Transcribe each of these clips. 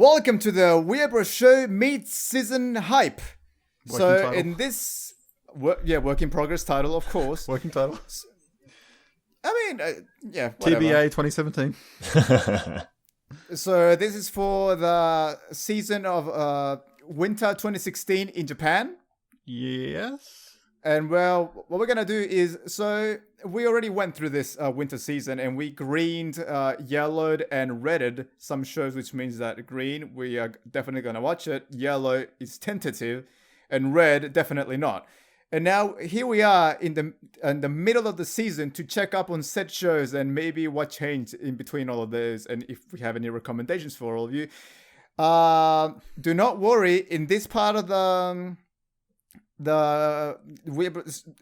Welcome to the Weaabros show mid-season hype. In this, work in progress title, of course. Working title. I mean, whatever. TBA 2017. So this is for the season of winter 2016 in Japan. Yes. And well, what we're going to do is, so we already went through this winter season and we greened, yellowed and redded some shows, which means that green, we are definitely going to watch it. Yellow is tentative and red, definitely not. And now here we are in the middle of the season to check up on said shows and maybe what changed in between all of those. And if we have any recommendations for all of you, do not worry. In this part of the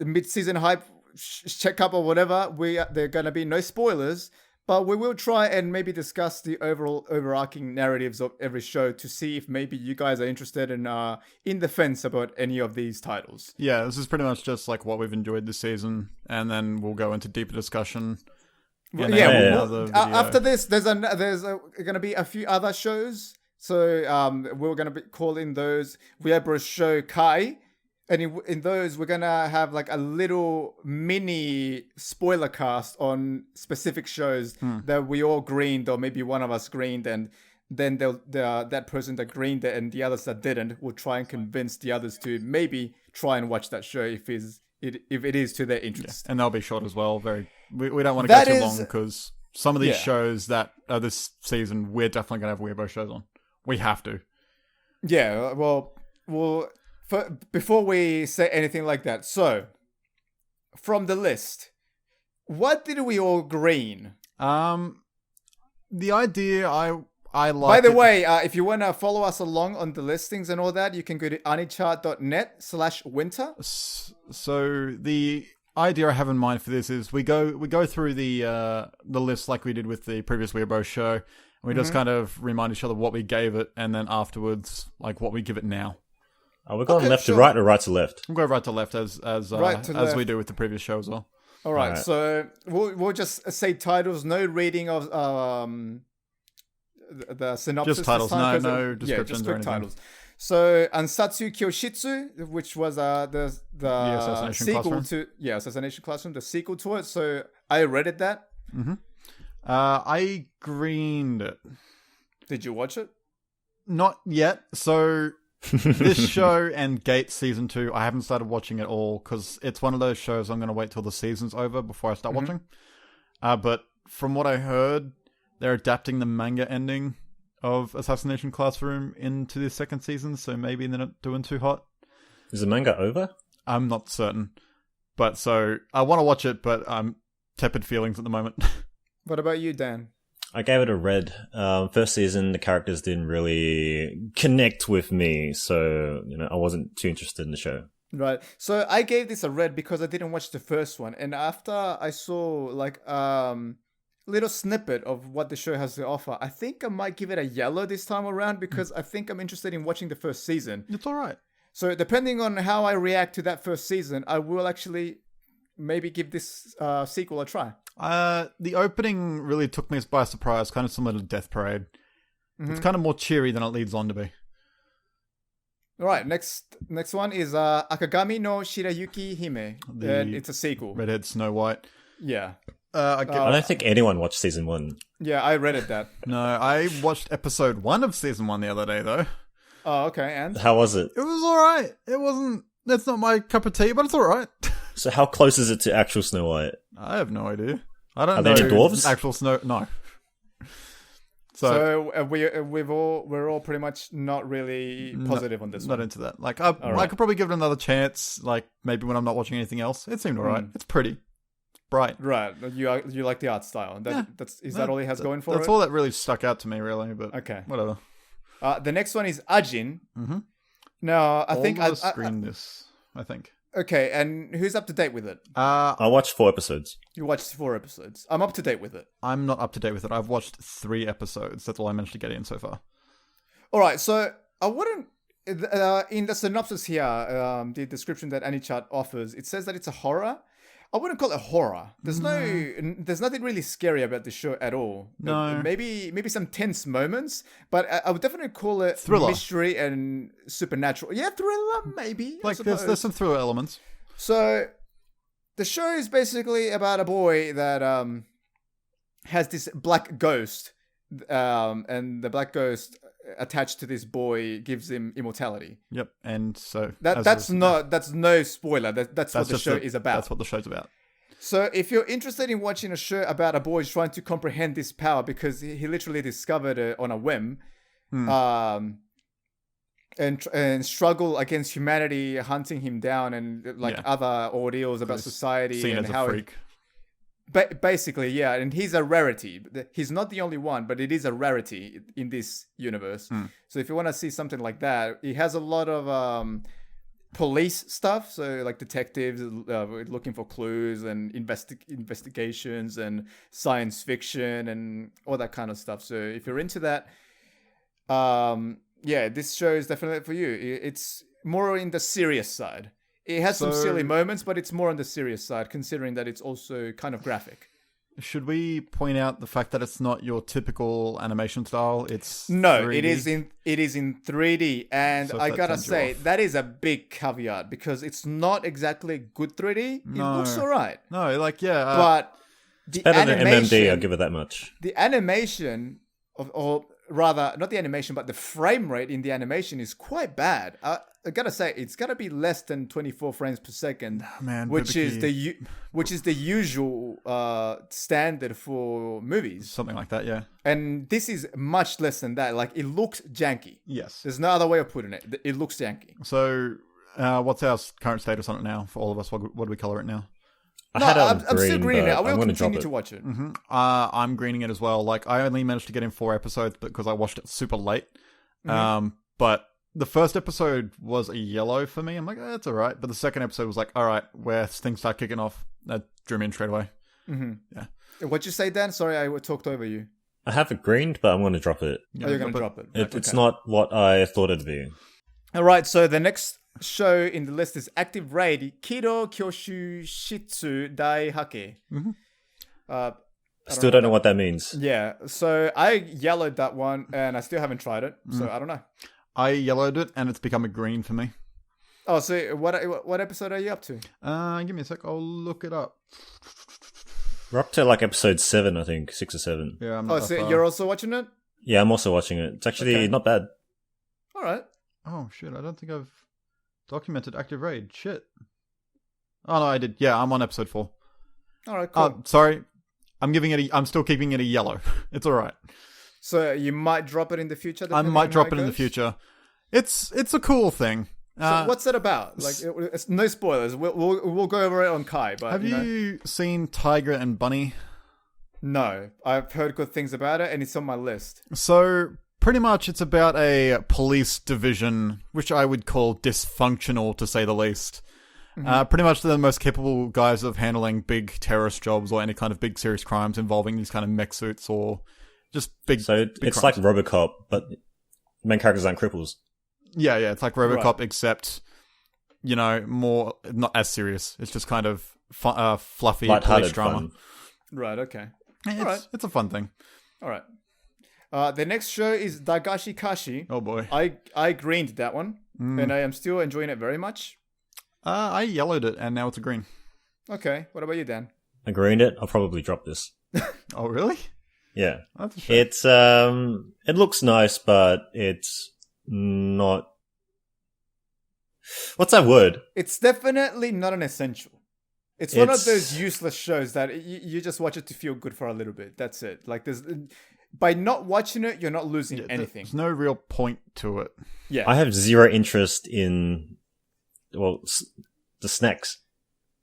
mid-season hype checkup or whatever, there are going to be no spoilers, but we will try and maybe discuss the overarching narratives of every show to see if maybe you guys are interested and in the fence about any of these titles. Yeah, this is pretty much just like what we've enjoyed this season, and then we'll go into deeper discussion. After this, there's going to be a few other shows, so we're going to be calling those Weaabros Show Kai. And in those, we're going to have like a little mini spoiler cast on specific shows that we all greened, or maybe one of us greened, and then that person that greened it and the others that didn't will try and convince the others to maybe try and watch that show if it is to their interest. Yeah. And they'll be short as well. We don't want to go too long because some of these shows that this season, we're definitely going to have Weirbo shows on. We have to. Yeah, well... Before we say anything like that, so from the list, what did we all green? The idea I like. By the way, if you want to follow us along on the listings and all that, you can go to anichart.net/winter. So the idea I have in mind for this is we go through the list like we did with the previous Weirbo show, and we just kind of remind each other what we gave it, and then afterwards, like what we give it now. Are we going left to right or right to left? We'll go right to left as left. We do with the previous show as well. All right. So we'll just say titles, no reading of the synopsis. Just titles, no descriptions just or anything. Titles. So Ansatsu Kyoshitsu, which was the sequel Classroom. to Assassination Classroom, the sequel to it. So I read that. Mm-hmm. I greened it. Did you watch it? Not yet. So. This show and Gates Season 2, I haven't started watching it all because it's one of those shows I'm going to wait till the season's over before I start watching. But from what I heard, they're adapting the manga ending of Assassination Classroom into the second season, so maybe they're not doing too hot. Is the manga over? I'm not certain. But so, I want to watch it, but I'm tepid feelings at the moment. What about you, Dan? I gave it a red. First season, the characters didn't really connect with me, so I wasn't too interested in the show. Right. So I gave this a red because I didn't watch the first one, and after I saw like little snippet of what the show has to offer, I think I might give it a yellow this time around because I think I'm interested in watching the first season. It's all right. So depending on how I react to that first season, I will actually maybe give this sequel a try. The opening really took me by surprise, kind of similar to Death Parade. It's kind of more cheery than it leads on to be. All right, next one is Akagami no Shirayuki Hime, and it's a sequel. Redhead Snow White. Yeah. I don't think anyone watched season 1. Yeah, I read that. No, I watched episode 1 of season 1 the other day, though. Oh, okay, and? How was it? It was alright. That's not my cup of tea, but it's alright. So how close is it to actual Snow White? I have no idea. I don't Are know. there any dwarves? Actual snow? No. So we're all pretty much not really positive on this one. Not into that. Like I could probably give it another chance. Like maybe when I'm not watching anything else. It seemed alright. It's pretty. It's bright. Right. You like the art style. Is that all he has going for it? That's all that really stuck out to me, really. But okay, whatever. The next one is Ajin. Mm-hmm. No, I think I screened this. I think. Okay, and who's up to date with it? I watched 4 episodes. You watched 4 episodes. I'm up to date with it. I'm not up to date with it. I've watched 3 episodes. That's all I managed to get in so far. All right, so I wouldn't... in the synopsis here, the description that AniChart offers, it says that it's a horror. I wouldn't call it horror. There's nothing really scary about the show at all. No. Maybe some tense moments, but I would definitely call it Thriller. mystery and supernatural. Yeah, thriller maybe. Like there's some thriller elements. So the show is basically about a boy that has this black ghost, and the black ghost attached to this boy gives him immortality. Yep, and so that's no spoiler. That's what the show is about. That's what the show's about. So if you're interested in watching a show about a boy trying to comprehend this power because he literally discovered it on a whim, and struggle against humanity hunting him down and other ordeals about society seen and as how a freak. Basically, yeah, and he's a rarity. He's not the only one, but it is a rarity in this universe. So if you want to see something like that, it has a lot of police stuff. So like detectives looking for clues and investigations and science fiction and all that kind of stuff. So if you're into that, this show is definitely for you. It's more in the serious side. It has some silly moments, but it's more on the serious side, considering that it's also kind of graphic. Should we point out the fact that it's not your typical animation style? It's 3D? It is in 3D, and so I gotta say that is a big caveat because it's not exactly good 3D. No. It looks alright. No, but It's better than MMD, I'll give it that much. The animation or rather, not the animation, but the frame rate in the animation is quite bad. I gotta say, it's gotta be less than 24 frames per second, which is the usual standard for movies. Something like that, yeah. And this is much less than that. Like, it looks janky. Yes. There's no other way of putting it. It looks janky. So, what's our current status on it now for all of us? What do we color it now? I'm still greening it. I will continue to watch it. Mm-hmm. I'm greening it as well. Like, I only managed to get in 4 episodes because I watched it super late. But the first episode was a yellow for me. I'm like, that's all right. But the second episode was like, all right, where things start kicking off. That drew me in straight away. Mm-hmm. Yeah. What'd you say, Dan? Sorry, I talked over you. I have it greened, but I'm going to drop it. Yeah, you're going to drop it. It's not what I thought it'd be. All right, so the next show in the list is Active Raid Kiro Kyoshu Shitsu Dai Hake. Still don't know what that means. Yeah, so I yellowed that one and I still haven't tried it, so I don't know. I yellowed it and it's become a green for me. Oh, so what episode are you up to? Give me a sec, I'll look it up. We're up to like episode 7, I think, 6 or 7. Yeah, I'm not so you're also watching it? Yeah, I'm also watching it. It's actually not bad. All right. Oh shit, I don't think I've documented Active Raid. Shit. Oh no, I did. Yeah, I'm on episode 4. All right, cool. Sorry. I'm still keeping it a yellow. It's all right. So you might drop it in the future? I might drop it in the future. It's a cool thing. So what's it about? Like, it's no spoilers. We'll go over it on Kai. But have you seen Tiger and Bunny? No, I've heard good things about it, and it's on my list. So pretty much, it's about a police division, which I would call dysfunctional to say the least. Pretty much the most capable guys of handling big terrorist jobs or any kind of big serious crimes involving these kind of mech suits or just big. So it's crimes. like RoboCop, but the main characters aren't cripples. Yeah, it's like RoboCop, except, more, not as serious. It's just kind of fluffy police drama. Fun. Right, okay. It's a fun thing. All right. The next show is Dagashi Kashi. Oh boy. I greened that one, and I am still enjoying it very much. I yellowed it, and now it's a green. Okay, what about you, Dan? I greened it. I'll probably drop this. Oh, really? Yeah. That's a shame. It's it looks nice, but it's not. What's that word? It's definitely not an essential. It's one of those useless shows that you just watch it to feel good for a little bit. That's it. Like by not watching it, you're not losing anything. There's no real point to it. Yeah. I have zero interest in the snacks.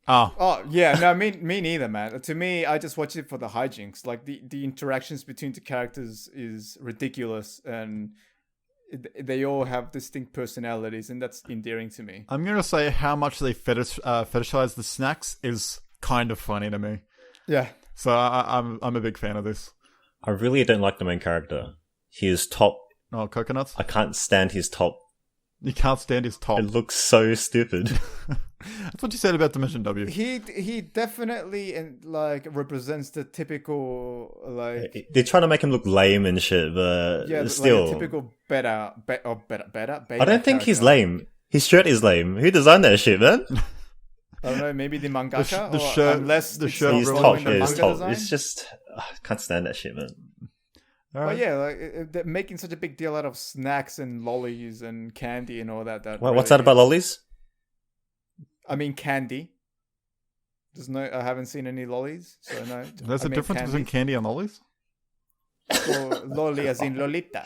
Oh yeah, no, me neither, man. To me, I just watch it for the hijinks. Like the interactions between the characters is ridiculous, and they all have distinct personalities, and that's endearing to me. I'm gonna say how much they fetishize the snacks is kind of funny to me. Yeah. So I'm a big fan of this. I really don't like the main character. His top. Oh, coconuts. I can't stand his top. You can't stand his top. It looks so stupid. That's what you said about Dimension W. He definitely represents the typical They're trying to make him look lame and shit, but still, like a typical beta. I don't think he's lame. His shirt is lame. Who designed that shit, man? I don't know. Maybe the mangaka. The shirt. Unless the shirt. He's really top. the Yeah, manga he's top. design. It's just I can't stand that shit, man. All But right. yeah, they're making such a big deal out of snacks and lollies and candy and all that. What's that about lollies? I mean, candy. I haven't seen any lollies, so no. There's a difference between candy and lollies? Or lolly as in Lolita.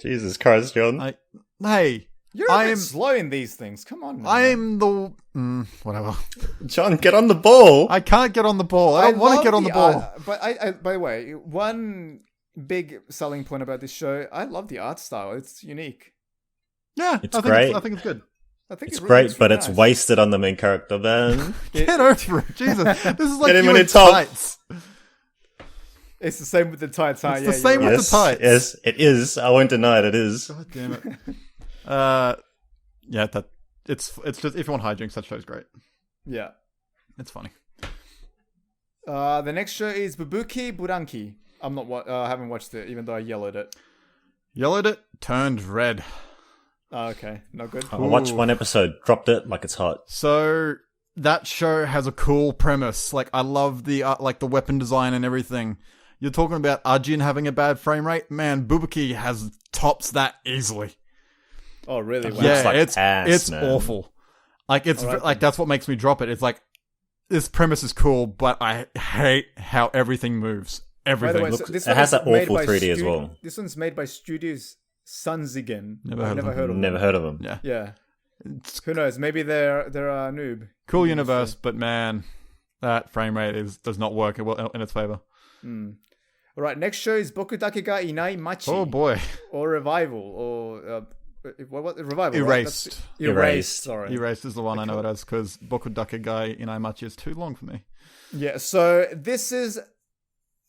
Jesus Christ, John. Hey, You're a bit slow in these things. Come on, man. I'm the whatever. John, get on the ball. I can't get on the ball. I don't want to get on the ball. But I, by the way, one big selling point about this show, I love the art style. It's unique. Yeah, It's I think great. I think it's good. I think It's it really great, looks but really it's nice. wasted on the main character, man. Get over it, Jesus. This is like Get him you in in the top. tights. It's the same with the tights, huh? It's Yeah, the same you're with right. the tights. Yes, it is. I won't deny it is. God damn it. Yeah, it's just if you want hijinks, that show's great. Yeah. It's funny. The next show is Bubuki Buranki. I haven't watched it, even though I yellowed it. Yellowed it, turned red. Oh, okay, not good. I watched one episode, dropped it like it's hot. So that show has a cool premise. Like I love the the weapon design and everything. You're talking about Ajin having a bad frame rate. Man, Bubuki tops that easily. Oh, really? Wow. Yeah, like it's ass, man. awful. Like it's Alright, like that's what makes me drop it. It's like this premise is cool, but I hate how everything moves. By the Everything. way, Look, this it has one is that made awful by 3D as well. This one's made by Studios Sunzigen. Never I've heard of never them. heard of them. Never heard of them. Yeah. Yeah. Who knows? Maybe they're a noob. Cool universe, but man, that frame rate does not work in its favor. All right, next show is Boku Dake ga Inai Machi. Oh boy. Or Revival, or what Revival? Erased. Right? Erased. Sorry. Erased is the one I know it as because Boku Dake Gai Inaimachi is too long for me. Yeah. So this is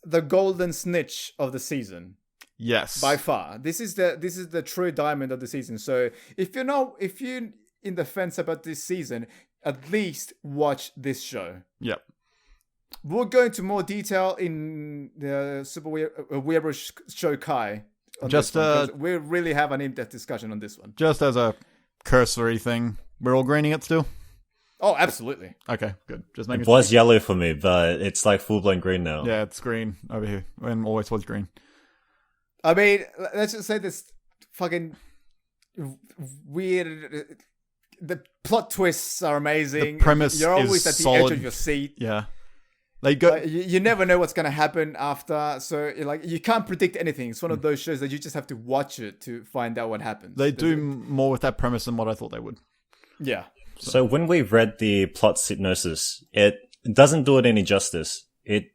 the golden snitch of the season Yes. by far. This is the true diamond of the season. So if you're in the fence about this season, at least watch this show. Yep. We'll go into more detail in the Super Weaabros show Kai. Just we really have an in-depth discussion on this one. Just as a cursory thing, we're all greening it still? Oh, absolutely. Okay, good. Just making It was yellow for me, but it's like full-blown green now. Yeah, it's green over here. And always was green. I mean, let's just say this fucking weird. The plot twists are amazing. The premise You're always is at the solid. edge of your seat. Yeah. They go. You never know what's going to happen after. So, you can't predict anything. It's one of those shows that you just have to watch it to find out what happens. They do more with that premise than what I thought they would. Yeah. So when we read the plot synopsis, it doesn't do it any justice. It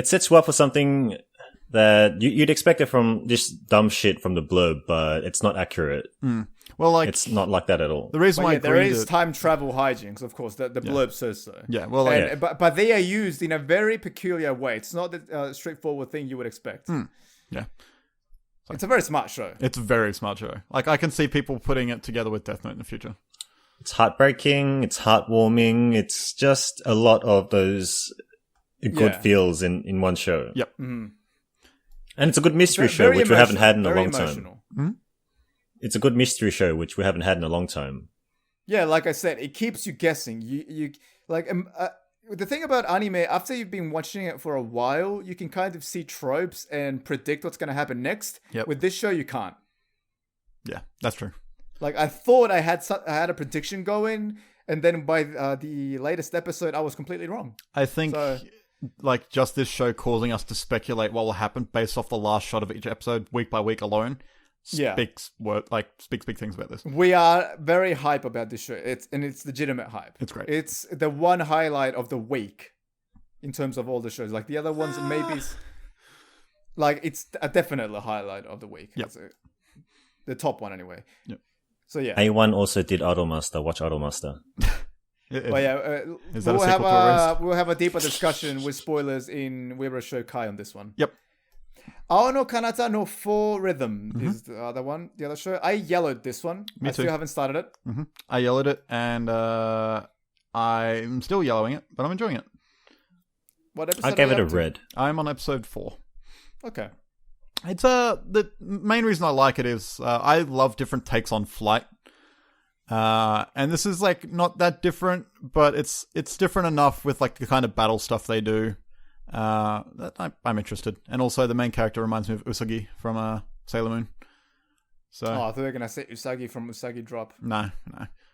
sets you up for something that you'd expect it from this dumb shit from the blurb, but it's not accurate. Well, like It's not like that at all. the reason But why yeah, there I is time travel hijinks, of course. The blurb says so. Yeah, well, like, And, but they are used in a very peculiar way. It's not the straightforward thing you would expect. yeah, It's a very smart show. it's a very smart show. Like I can see people putting it together with Death Note in the future. It's heartbreaking. It's heartwarming. It's just a lot of those good Yeah. feels in one show. Yep. And it's a good mystery Very show, which we haven't emotional, had in a very long time. emotional. It's a good mystery show, which we haven't had in a long time. Yeah, like I said, it keeps you guessing. You like the thing about anime, after you've been watching it for a while, you can kind of see tropes and predict what's going to happen next. Yep. With this show, you can't. Yeah, that's true. Like I thought I had a prediction going, and then by the latest episode, I was completely wrong. I think So- like just this show causing us to speculate what will happen based off the last shot of each episode, week by week alone. Yeah. Speaks big things about this. We are very hype about this show. It's legitimate hype. It's great. It's the one highlight of the week in terms of all the shows. Like the other ones, maybe like it's a definite highlight of the week. Yep. It's the top one anyway. Yep. So yeah. A1 also did Idolmaster. Watch Idolmaster. But yeah, Is that a we'll have sequel to Erased? we'll have a deeper discussion with spoilers in Weaabros show Kai on this one. Yep. Ao no Kanata no 4 Rhythm is the other one, the other show. I yellowed this one. Me I too. still haven't started it. I yellowed it, and I'm still yellowing it, but I'm enjoying it. What episode I gave are it you a up to? red. I'm on episode 4. Okay. It's the main reason I like it is I love different takes on flight. And this is like not that different, but it's different enough with like the kind of battle stuff they do. That I'm interested. And also the main character reminds me of Usagi from Sailor Moon. So Oh, I thought you were gonna say Usagi from Usagi Drop. no.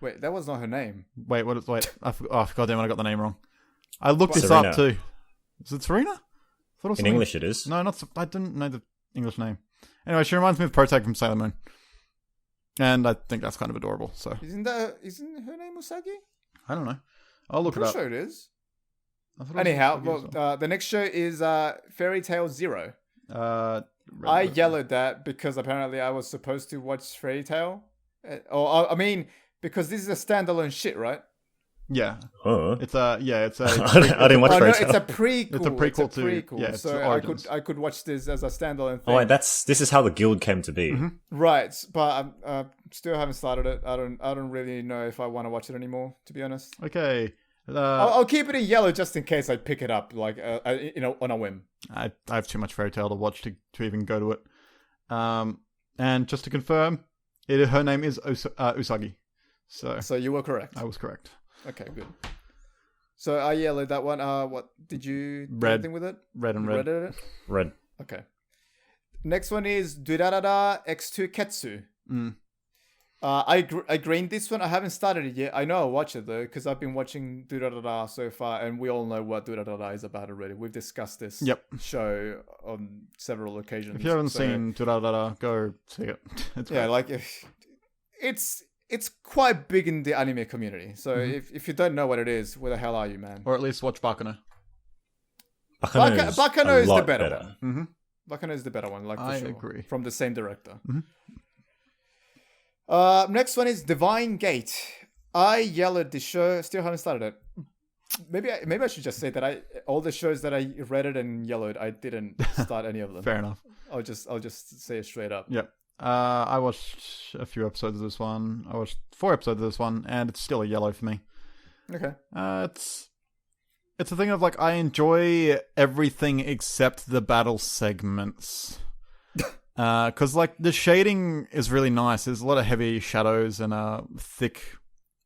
Wait, that was not her name. Wait, goddamn, I got the name wrong. I looked this Serena. up too. Is it Serena? I thought it was In something- English, it is. No, I didn't know the English name. Anyway, she reminds me of Protag from Sailor Moon. And I think that's kind of adorable, so Isn't her name Usagi? I don't know. I'll look it Pretty up. sure it is. I thought it was Anyhow, Usagi as well, the next show is Fairy Tail Zero. well. I yellowed that because apparently I was supposed to watch Fairy Tail. I mean, because this is a standalone shit, right? Yeah, Oh. it's a I didn't watch Oh no, Fairy it's Tail. a prequel. It's a prequel to- yeah, it's so Origins. I could watch this as a standalone thing. Oh, wait, this is how the guild came to be. Right, but I still haven't started it. I don't really know if I want to watch it anymore, to be honest. okay. I'll keep it in yellow just in case I pick it up, like on a whim. I have too much Fairy Tail to watch to even go to it. And just to confirm, her name is Usagi. So you were correct. I was correct. Okay, good. So I yellowed that one. What did you do Red. anything with it? Red and You red. redded it? Red. Okay. Next one is Durarara X2 Ketsu. I greened this one. I haven't started it yet. I know I'll watch it though, because I've been watching Durarara so far, and we all know what Durarara is about already. We've discussed this show on several occasions. If you haven't so- seen Durarara, go see it. It's yeah, great. like it's quite big in the anime community. So if you don't know what it is, where the hell are you, man? Or at least watch Bakano. Bakano is the lot better one. Mm-hmm. Bakano is the better one, like for I sure. agree. From the same director. Mhm. Next one is Divine Gate. I yellowed this show. Still haven't started it. Maybe I should just say that all the shows that I read it and yellowed, I didn't start any of them. Fair enough. I'll just say it straight up. Yep. I watched a few episodes of this one. I watched 4 episodes of this one, and it's still a yellow for me. Okay. It's a thing of like I enjoy everything except the battle segments. Because like the shading is really nice. There's a lot of heavy shadows and thick,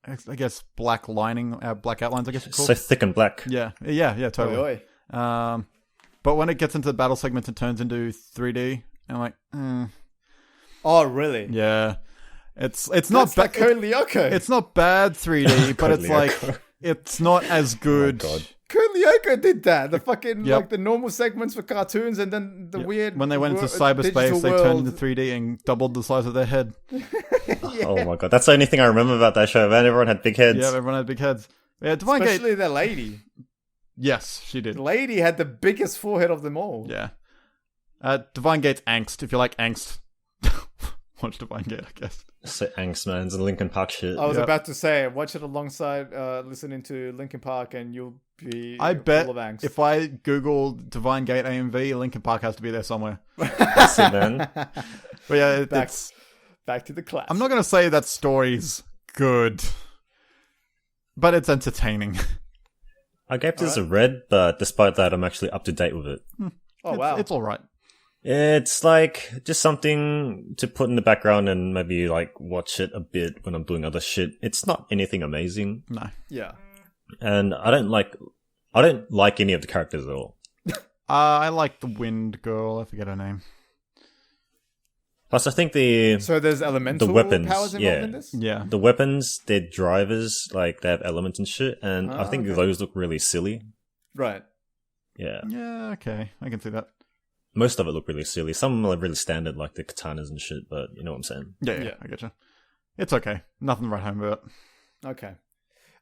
I guess, black lining, black outlines. I guess it's called. So thick and black. Yeah, totally. Oi, oi. But when it gets into the battle segments, it turns into 3D, and I'm like, Oh, really? yeah. It's not That's like Code Lyoko. It's not bad 3D, but it's Lyoko. like it's not as good. God. Code Lyoko did that. The fucking Yep. like the normal segments for cartoons, and then the weird When they went into digital cyberspace, they world. turned into 3D and doubled the size of their head. Oh my god, that's the only thing I remember about that show, man. Everyone had big heads. Yeah, everyone had big heads. Yeah, Divine Gate. Especially the lady. Yes, she did. The lady had the biggest forehead of them all. Yeah. Divine Gate's angst. If you like angst, watch Divine Gate, I guess. So angst, man. It's Linkin Park shit. I was Yep. about to say, watch it alongside listening to Linkin Park, and you'll be I bet full of angst. if I Google Divine Gate AMV, Linkin Park has to be there somewhere. That's it, man. But yeah, back to the class. I'm not going to say that story's good, but it's entertaining. I gave this a red, but despite that, I'm actually up to date with it. Oh wow! It's all right. It's like just something to put in the background and maybe like watch it a bit when I'm doing other shit. It's not anything amazing, No. Yeah. and I don't like any of the characters at all. I like the Wind Girl. I forget her name. Plus, I think the So there's elemental weapons, powers involved yeah. in this. Yeah. the weapons, their drivers, like they have elements and shit, and I think okay. those look really silly. Right. Yeah, Yeah, okay. I can see that. most of it look really silly. Some are really standard, like the katanas and shit. But you know what I'm saying? Yeah, Yeah. I get you. It's okay. Nothing to write home about. Okay.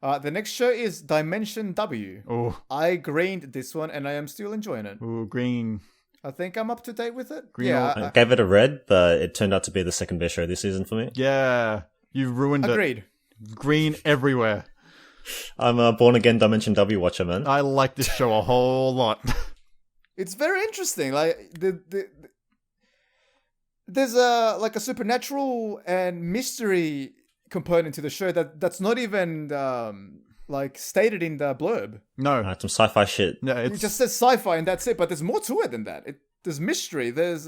The next show is Dimension W. Oh, I greened this one, and I am still enjoying it. green. I think I'm up to date with it. Green yeah. I gave it a red, but it turned out to be the second best show this season for me. Yeah. You ruined Agreed. it. Green everywhere. I'm a born again Dimension W watcher, man. I like this show a whole lot. It's very interesting. Like there's a supernatural and mystery component to the show that's not even like stated in the blurb. No, Some sci-fi shit. yeah, It it's just says sci-fi and that's it. But there's more to it than that. There's mystery. There's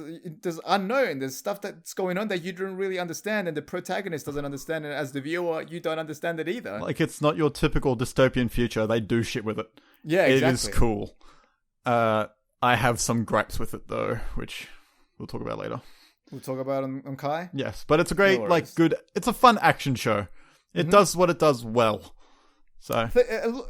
unknown. There's stuff that's going on that you don't really understand, and the protagonist doesn't understand it. As the viewer, you don't understand it either. like it's not your typical dystopian future. They do shit with it. Yeah, exactly. It is cool. I have some gripes with it though, which we'll talk about later. We'll talk about it on Kai. Yes, but it's a great, No worries. like, good. It's a fun action show. It does what it does well. So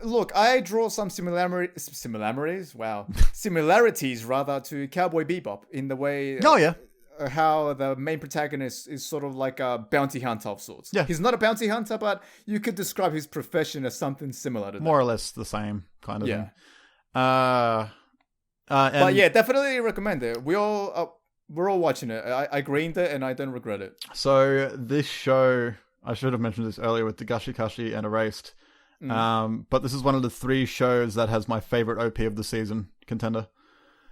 Look, I draw some similarities. Wow, similarities rather to Cowboy Bebop in the way. oh yeah, How the main protagonist is sort of like a bounty hunter of sorts. Yeah. He's not a bounty hunter, but you could describe his profession as something similar to that. more or less the same kind of Yeah. thing. And But yeah, definitely recommend it. We're all watching it. I greened it and I don't regret it. So this show, I should have mentioned this earlier with Dagashikashi and Erased. But this is one of the 3 shows that has my favorite OP of the season contender.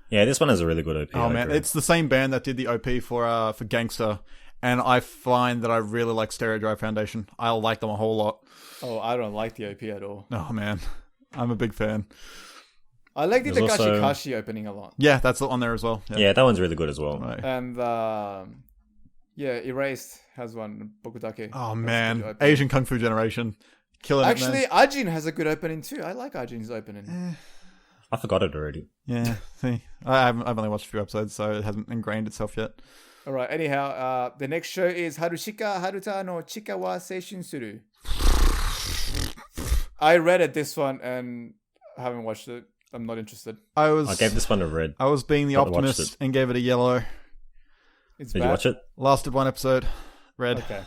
Yeah, this one has a really good OP. Oh I man, agree. it's the same band that did the OP for Gangster, and I find that I really like Stereo Drive Foundation. I like them a whole lot. Oh, I don't like the OP at all. Oh man, I'm a big fan. I like the There's also- Dagashikashi opening a lot. Yeah, that's on there as well. Yeah, that one's really good as well. Right. And Erased has one, Bokudake. Oh That's a man, good opening. Asian Kung Fu Generation, killing Actually, it, man. Ajin has a good opening too. I like Ajin's opening. I forgot it already. Yeah, see, I've only watched a few episodes, so it hasn't ingrained itself yet. All right. Anyhow, the next show is Harushika Haruta no Chika wa Seishun Suru. I read it this one and haven't watched it. I'm not interested. I I gave this one a red. was being the But I watched optimist it. and gave it a yellow. It's Did bad. you watch it? Lasted 1 episode, red. Okay.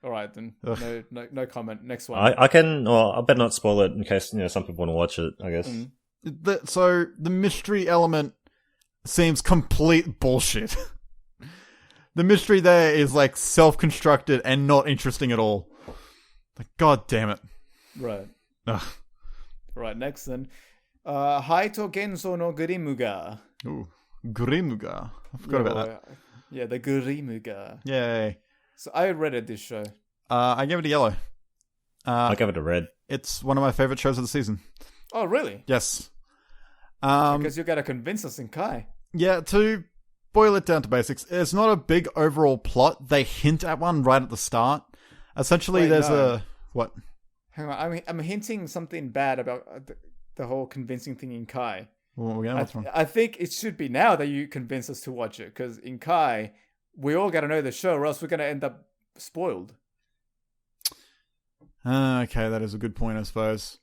All right then. Ugh. No comment. Next one. I can. Well, I better not spoil it in case some people want to watch it. I guess. So the mystery element seems complete bullshit. The mystery there is like self-constructed and not interesting at all. Like, god damn it. Right. Ugh. Right. Next then. Haito Genso no Gurimuga. Ooh. Gurimuga. I forgot about that. Yeah, the Gurimuga. Yay. So I read it this show. I gave it a yellow. I gave it a red. It's one of my favorite shows of the season. Oh, really? Yes. Because you gotta convince us in Kai. Yeah, to boil it down to basics, it's not a big overall plot. They hint at one right at the start. Essentially, Wait, there's no. a... What? Hang on, I'm hinting something bad about the whole convincing thing in Kai. What's wrong? I think it should be now that you convince us to watch it, because in Kai, we all gotta know the show, or else we're gonna end up spoiled. Okay, that is a good point, I suppose.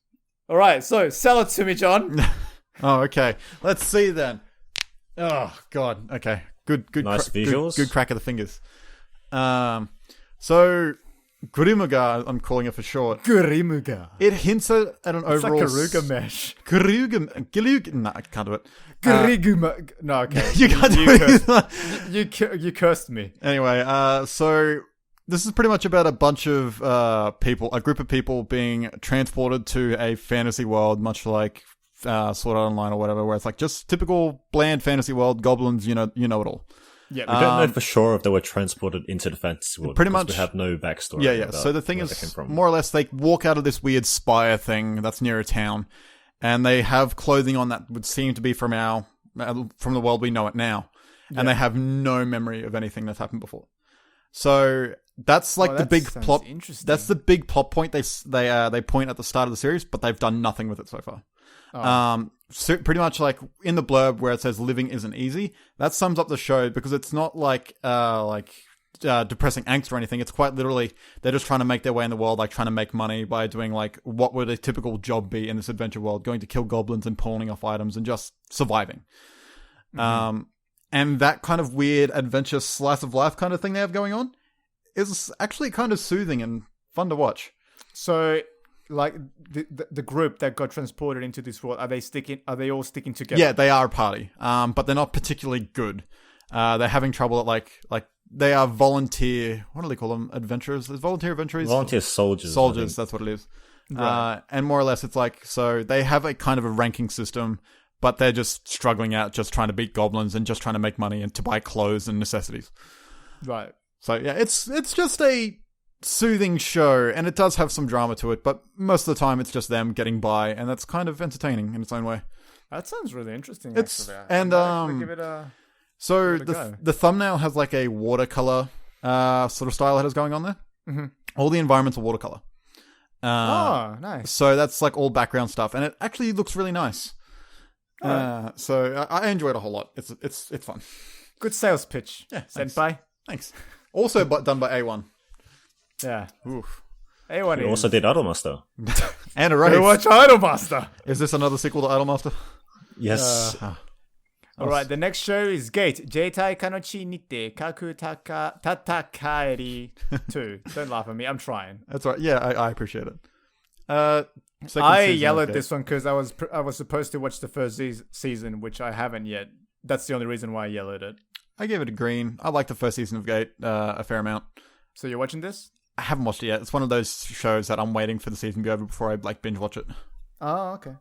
All right, so sell it to me, John. Oh, okay. Let's see then. Oh God. Okay. Good. Nice visuals. Good crack of the fingers. So Gurimuga, I'm calling it for short. Gurimuga. It hints at an overall. It's like mesh. Gilug. No, I can't do it. Guriguma. No, okay. You can't do it. You cursed me. Anyway, so this is pretty much about a bunch of people, a group of people being transported to a fantasy world, much like Sword Art Online or whatever, where it's like just typical bland fantasy world, goblins, you know it all. Yeah, We don't know for sure if they were transported into the fantasy world. Pretty because much- we have no backstory. Yeah. about So the thing where they came is, from. more or less, they walk out of this weird spire thing that's near a town, and they have clothing on that would seem to be from the world we know it now, and they have no memory of anything that's happened before. So that's like the that big sounds plot. interesting. That's the big plot point they point at the start of the series, but they've done nothing with it so far. So pretty much like in the blurb where it says living isn't easy, that sums up the show, because it's not like depressing angst or anything. It's quite literally they're just trying to make their way in the world, like trying to make money by doing like what would a typical job be in this adventure world, going to kill goblins and pawning off items and just surviving. And that kind of weird adventure slice of life kind of thing they have going on is actually kind of soothing and fun to watch. So, like the group that got transported into this world, are they all sticking together? Yeah, they are a party, but they're not particularly good. They're having trouble at like they are volunteer. What do they call them? Adventurers? There's volunteer adventurers. Volunteer soldiers. I Soldiers. think. That's what it is. Right. And more or less, it's like so they have a kind of a ranking system but they're just struggling out, just trying to beat goblins and just trying to make money and to buy clothes and necessities. Right. So yeah, it's just a soothing show, and it does have some drama to it, but most of the time it's just them getting by, and that's kind of entertaining in its own way. That sounds really interesting. It's actually. and give it a so give it a go. the thumbnail has like a watercolor sort of style that is going on there. Mm-hmm. All the environments are watercolor. Oh, nice. So that's like all background stuff, and it actually looks really nice. So I enjoy it a whole lot. It's fun. Good sales pitch. Yeah, senpai. Thanks. Also, done by A1. Yeah. Oof. A1 We is. also did Idolmaster. And a race. Hey, watch Idolmaster. Is this another sequel to Idolmaster? Yes. Alright, the next show is Gate. Jeitai Kanochi Nite Kaku Tatakaeri 2. Don't laugh at me, I'm trying. That's right. Yeah, I appreciate it. Second I season yelled of at this one because I was supposed to watch the first season, which I haven't yet. That's the only reason why I yelled at it. I gave it a green. I like the first season of Gate a fair amount. So you're watching this? I haven't watched it yet. It's one of those shows that I'm waiting for the season to be over before I binge watch it. Oh, okay.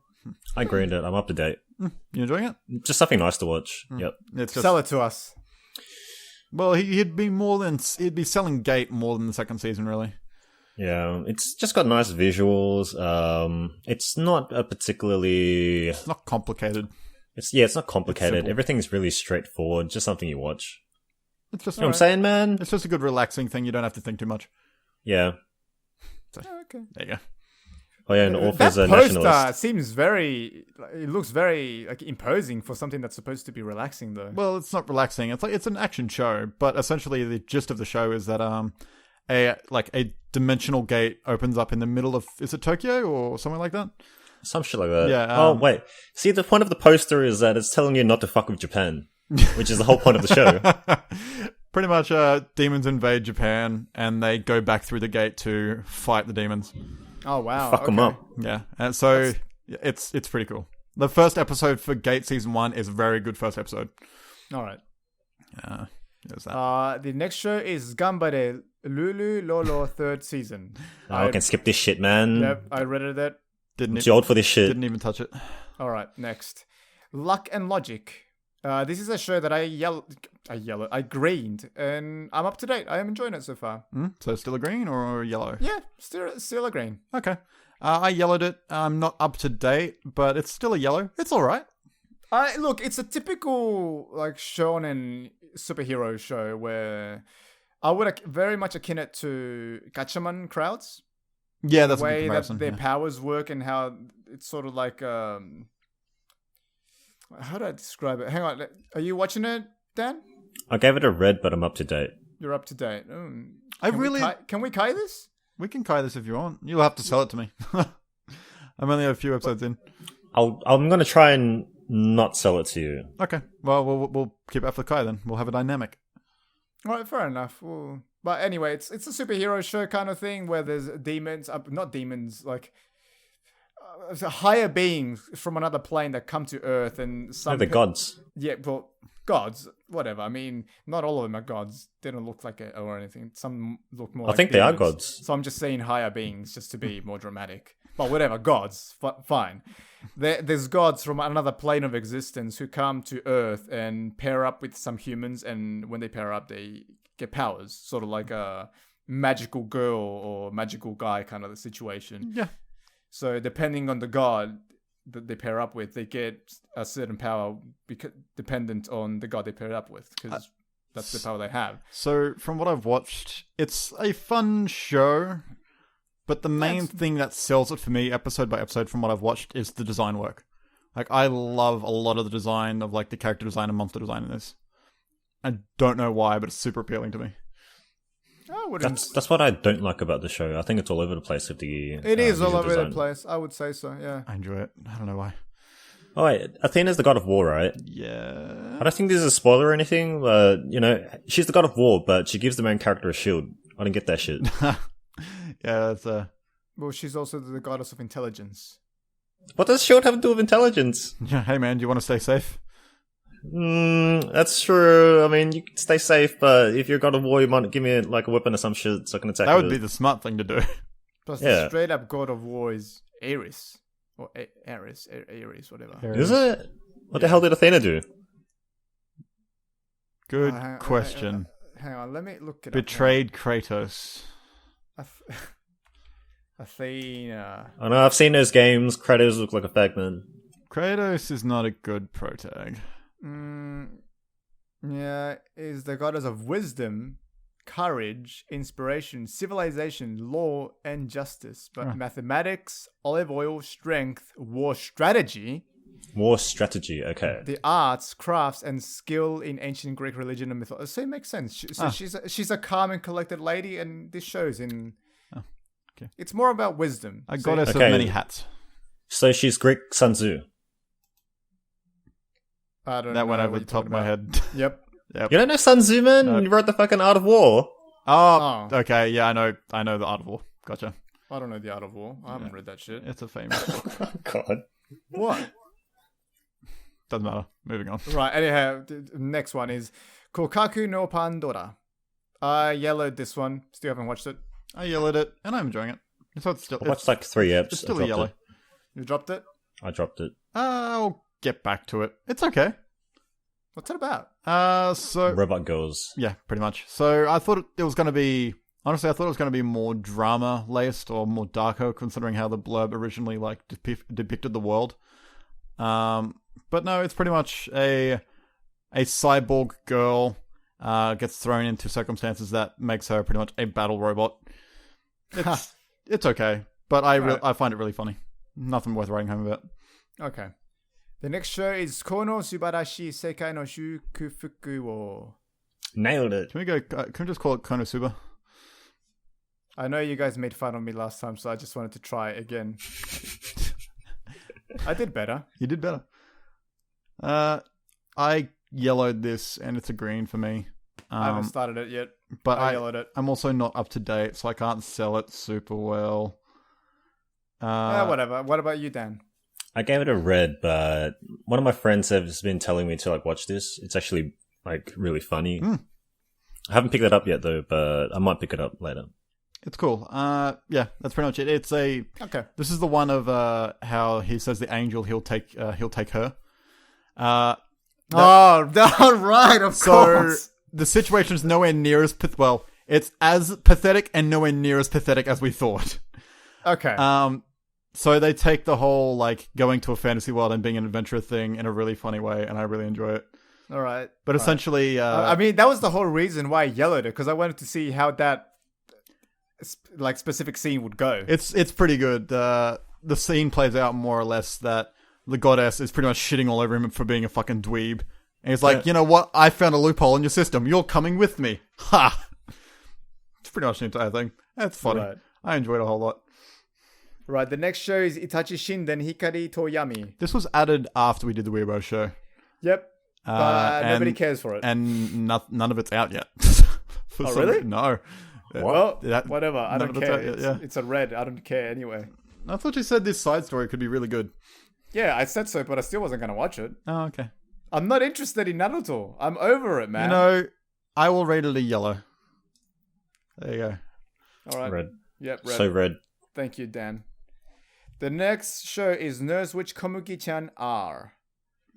I greened it. I'm up to date. You enjoying it? Just something nice to watch. Yep. It's just, Sell it to us. well, he'd be selling Gate more than the second season, really. Yeah, it's just got nice visuals. It's not a particularly... It's not complicated. It's not complicated. simple. Everything's really straightforward. Just something you watch. It's just You know what I'm saying, man? It's just a good relaxing thing. You don't have to think too much. Yeah. Oh, okay. There you go. Oh yeah, and author's a That poster nationalist. seems very... It looks very imposing for something that's supposed to be relaxing, though. Well, it's not relaxing. It's an action show, but essentially the gist of the show is that a dimensional gate opens up in the middle of, is it Tokyo or somewhere like that? Some shit like that. Yeah, oh, wait. See, the point of the poster is that it's telling you not to fuck with Japan, which is the whole point of the show. Pretty much, demons invade Japan, and they go back through the gate to fight the demons. Oh, wow. Fuck them up. Yeah, and so it's pretty cool. The first episode for Gate Season 1 is a very good first episode. All right. There's that. The next show is Gambare Lulu Lolo third season. I can skip this shit, man. Yep, I read it. Didn't I'm too old for this shit. Didn't even touch it. All right, next. Luck and Logic. This is a show that I greened, and I'm up to date. I am enjoying it so far. So still a green or a yellow? Yeah, still a green. Okay. I yellowed it. I'm not up to date, but it's still a yellow. It's all right. Look, it's a typical like shonen superhero show where I would very much akin it to Gatchaman crowds. Yeah, that's the a good way comparison. that their Yeah. powers work and how it's sort of like how do I describe it? Hang on, are you watching it, Dan? I gave it a red, but I'm up to date. You're up to date. Can we kai this? We can kai this if you want. You'll have to sell it to me. I'm only a few episodes in. I'm gonna try and not sell it to you. Okay. Well, we'll keep it for kai then. We'll have a dynamic. All right, fair enough. But anyway, it's a superhero show kind of thing where there's demons, not demons, like higher beings from another plane that come to Earth and some... They're the gods. Yeah, well, gods, whatever. I mean, not all of them are gods. They don't look like it or anything. Some look more like I think they are demons. gods. So I'm just saying higher beings just to be more dramatic. But whatever, gods, fine. There's gods from another plane of existence who come to Earth and pair up with some humans, and when they pair up, they get powers. Sort of like a magical girl or magical guy kind of a situation. Yeah. So depending on the god that they pair up with, they get a certain power dependent on the god they pair up with, because that's the power they have. So from what I've watched, it's a fun show, but the main thing that sells it for me, episode by episode, from what I've watched, is the design work. Like, I love a lot of the design of like the character design and monster design in this. I don't know why, but it's super appealing to me. That's what I don't like about the show. I think it's all over the place with the. It is all visual over design. the place. I would say so. Yeah. I enjoy it. I don't know why. Oh wait, Athena's the god of war, right? Yeah. I don't think this is a spoiler or anything. She's the god of war, but she gives the main character a shield. I didn't get that shit. Yeah, that's Well, she's also the goddess of intelligence. What does shield have to do with intelligence? Yeah, hey man, do you want to stay safe? That's true. I mean, you can stay safe, but if you're god of war, you might give me like a weapon or some shit so I can attack. That would with be it. the smart thing to do. Plus, Yeah. the straight up god of war is Ares. Or Ares, whatever. Is it? What the hell did Athena do? Good hang- question. Hang on, let me look it Betrayed Kratos. up. Athena. I know I've seen those games. Kratos look like a fag man. Kratos is not a good protag. Yeah, is the goddess of wisdom, courage, inspiration, civilization, law, and justice. But mathematics, olive oil, strength, war strategy, War strategy, okay. the arts, crafts, and skill in ancient Greek religion and mythology. So it makes sense. She's a calm and collected lady, and this shows in. Okay. It's more about wisdom. A goddess of Okay. many hats. So she's Greek Sun Tzu. I don't know. That went over what the you're top of talking my about. head. Yep. You don't know Sun Tzu, man? No. You wrote the fucking Art of War. Oh, okay. Yeah, I know the Art of War. Gotcha. I don't know the Art of War. I haven't read that shit. It's a famous book. Oh, God. What? Doesn't matter. Moving on. Right, anyhow, next one is Kokaku no Pandora. I yellowed this one. Still haven't watched it. I yelled it, and I'm enjoying it. So it's still, I watched like 3 eps. it's still I a yellow. dropped You dropped it? I dropped it. I'll get back to it. It's okay. What's it about? So Robot Girls. yeah, pretty much. So I thought it was going to be. Honestly, I thought it was going to be more drama laced or more darker, considering how the blurb originally like depicted the world. But no, it's pretty much a cyborg girl gets thrown into circumstances that makes her pretty much a battle robot. It's okay, but I find it really funny. Nothing worth writing home about. Okay. The next show is Kono Subarashi Sekai no Shukufuku wo. Nailed it. Can we just call it Konosuba? I know you guys made fun of me last time, so I just wanted to try it again. I did better. You did better. I yellowed this, and it's a green for me. I haven't started it yet. But I yellowed it. I'm also not up to date, so I can't sell it super well. Whatever. What about you, Dan? I gave it a red, but one of my friends has been telling me to like watch this. It's actually like really funny. I haven't picked it up yet though, but I might pick it up later. It's cool. Yeah, that's pretty much it. It's a Okay. This is the one of how he says the angel he'll take her. Right, of course. The situation is nowhere near as it's as pathetic and nowhere near as pathetic as we thought. Okay. So they take the whole like going to a fantasy world and being an adventurer thing in a really funny way, and I really enjoy it. All right. But essentially, I mean, that was the whole reason why I yellowed it, because I wanted to see how that like specific scene would go. it's pretty good. The scene plays out more or less that the goddess is pretty much shitting all over him for being a fucking dweeb. And he's like, you know what? I found a loophole in your system. You're coming with me. Ha! It's pretty much the entire thing. That's funny. Right. I enjoyed it a whole lot. Right, the next show is Itachi Shinden Hikari Toyami. This was added after we did the Weaabros show. Yep. But nobody cares for it. And none of it's out yet. Really? No. Well, whatever. I none don't of it's care. out yet, yeah. It's a red. I don't care anyway. I thought you said this side story could be really good. Yeah, I said so, but I still wasn't going to watch it. Oh, okay. I'm not interested in Naruto. I'm over it, man. You know, I will rate it a yellow. There you go. All right. Red. Yep, red. So red. Thank you, Dan. The next show is Nurse Witch Komugi-chan R.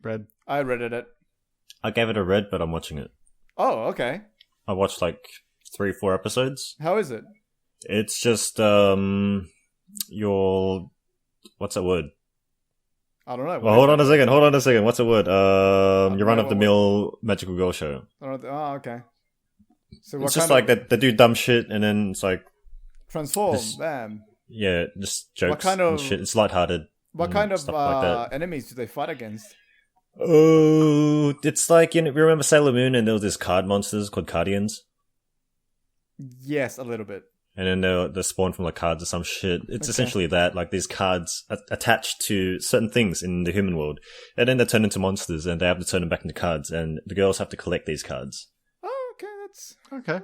Red. I read it. I gave it a red, but I'm watching it. Oh, okay. I watched like 3-4 episodes. How is it? It's just your what's that word? I don't know. Well, hold on a second. What's the word? Your run-of-the-mill magical girl show. Oh, okay. So what It's just kind like they do dumb shit, and then it's like transform? this- Bam. yeah, just jokes kind of- and shit. It's lighthearted. What kind of stuff like that. enemies do they fight against? Oh, it's like you remember Sailor Moon, and there was these card monsters called Cardians, Yes, a little bit. and then they're spawned from like cards or some shit. It's essentially that, like these cards attached to certain things in the human world, and then they turn into monsters, and they have to turn them back into cards, and the girls have to collect these cards. Oh, okay. That's Okay.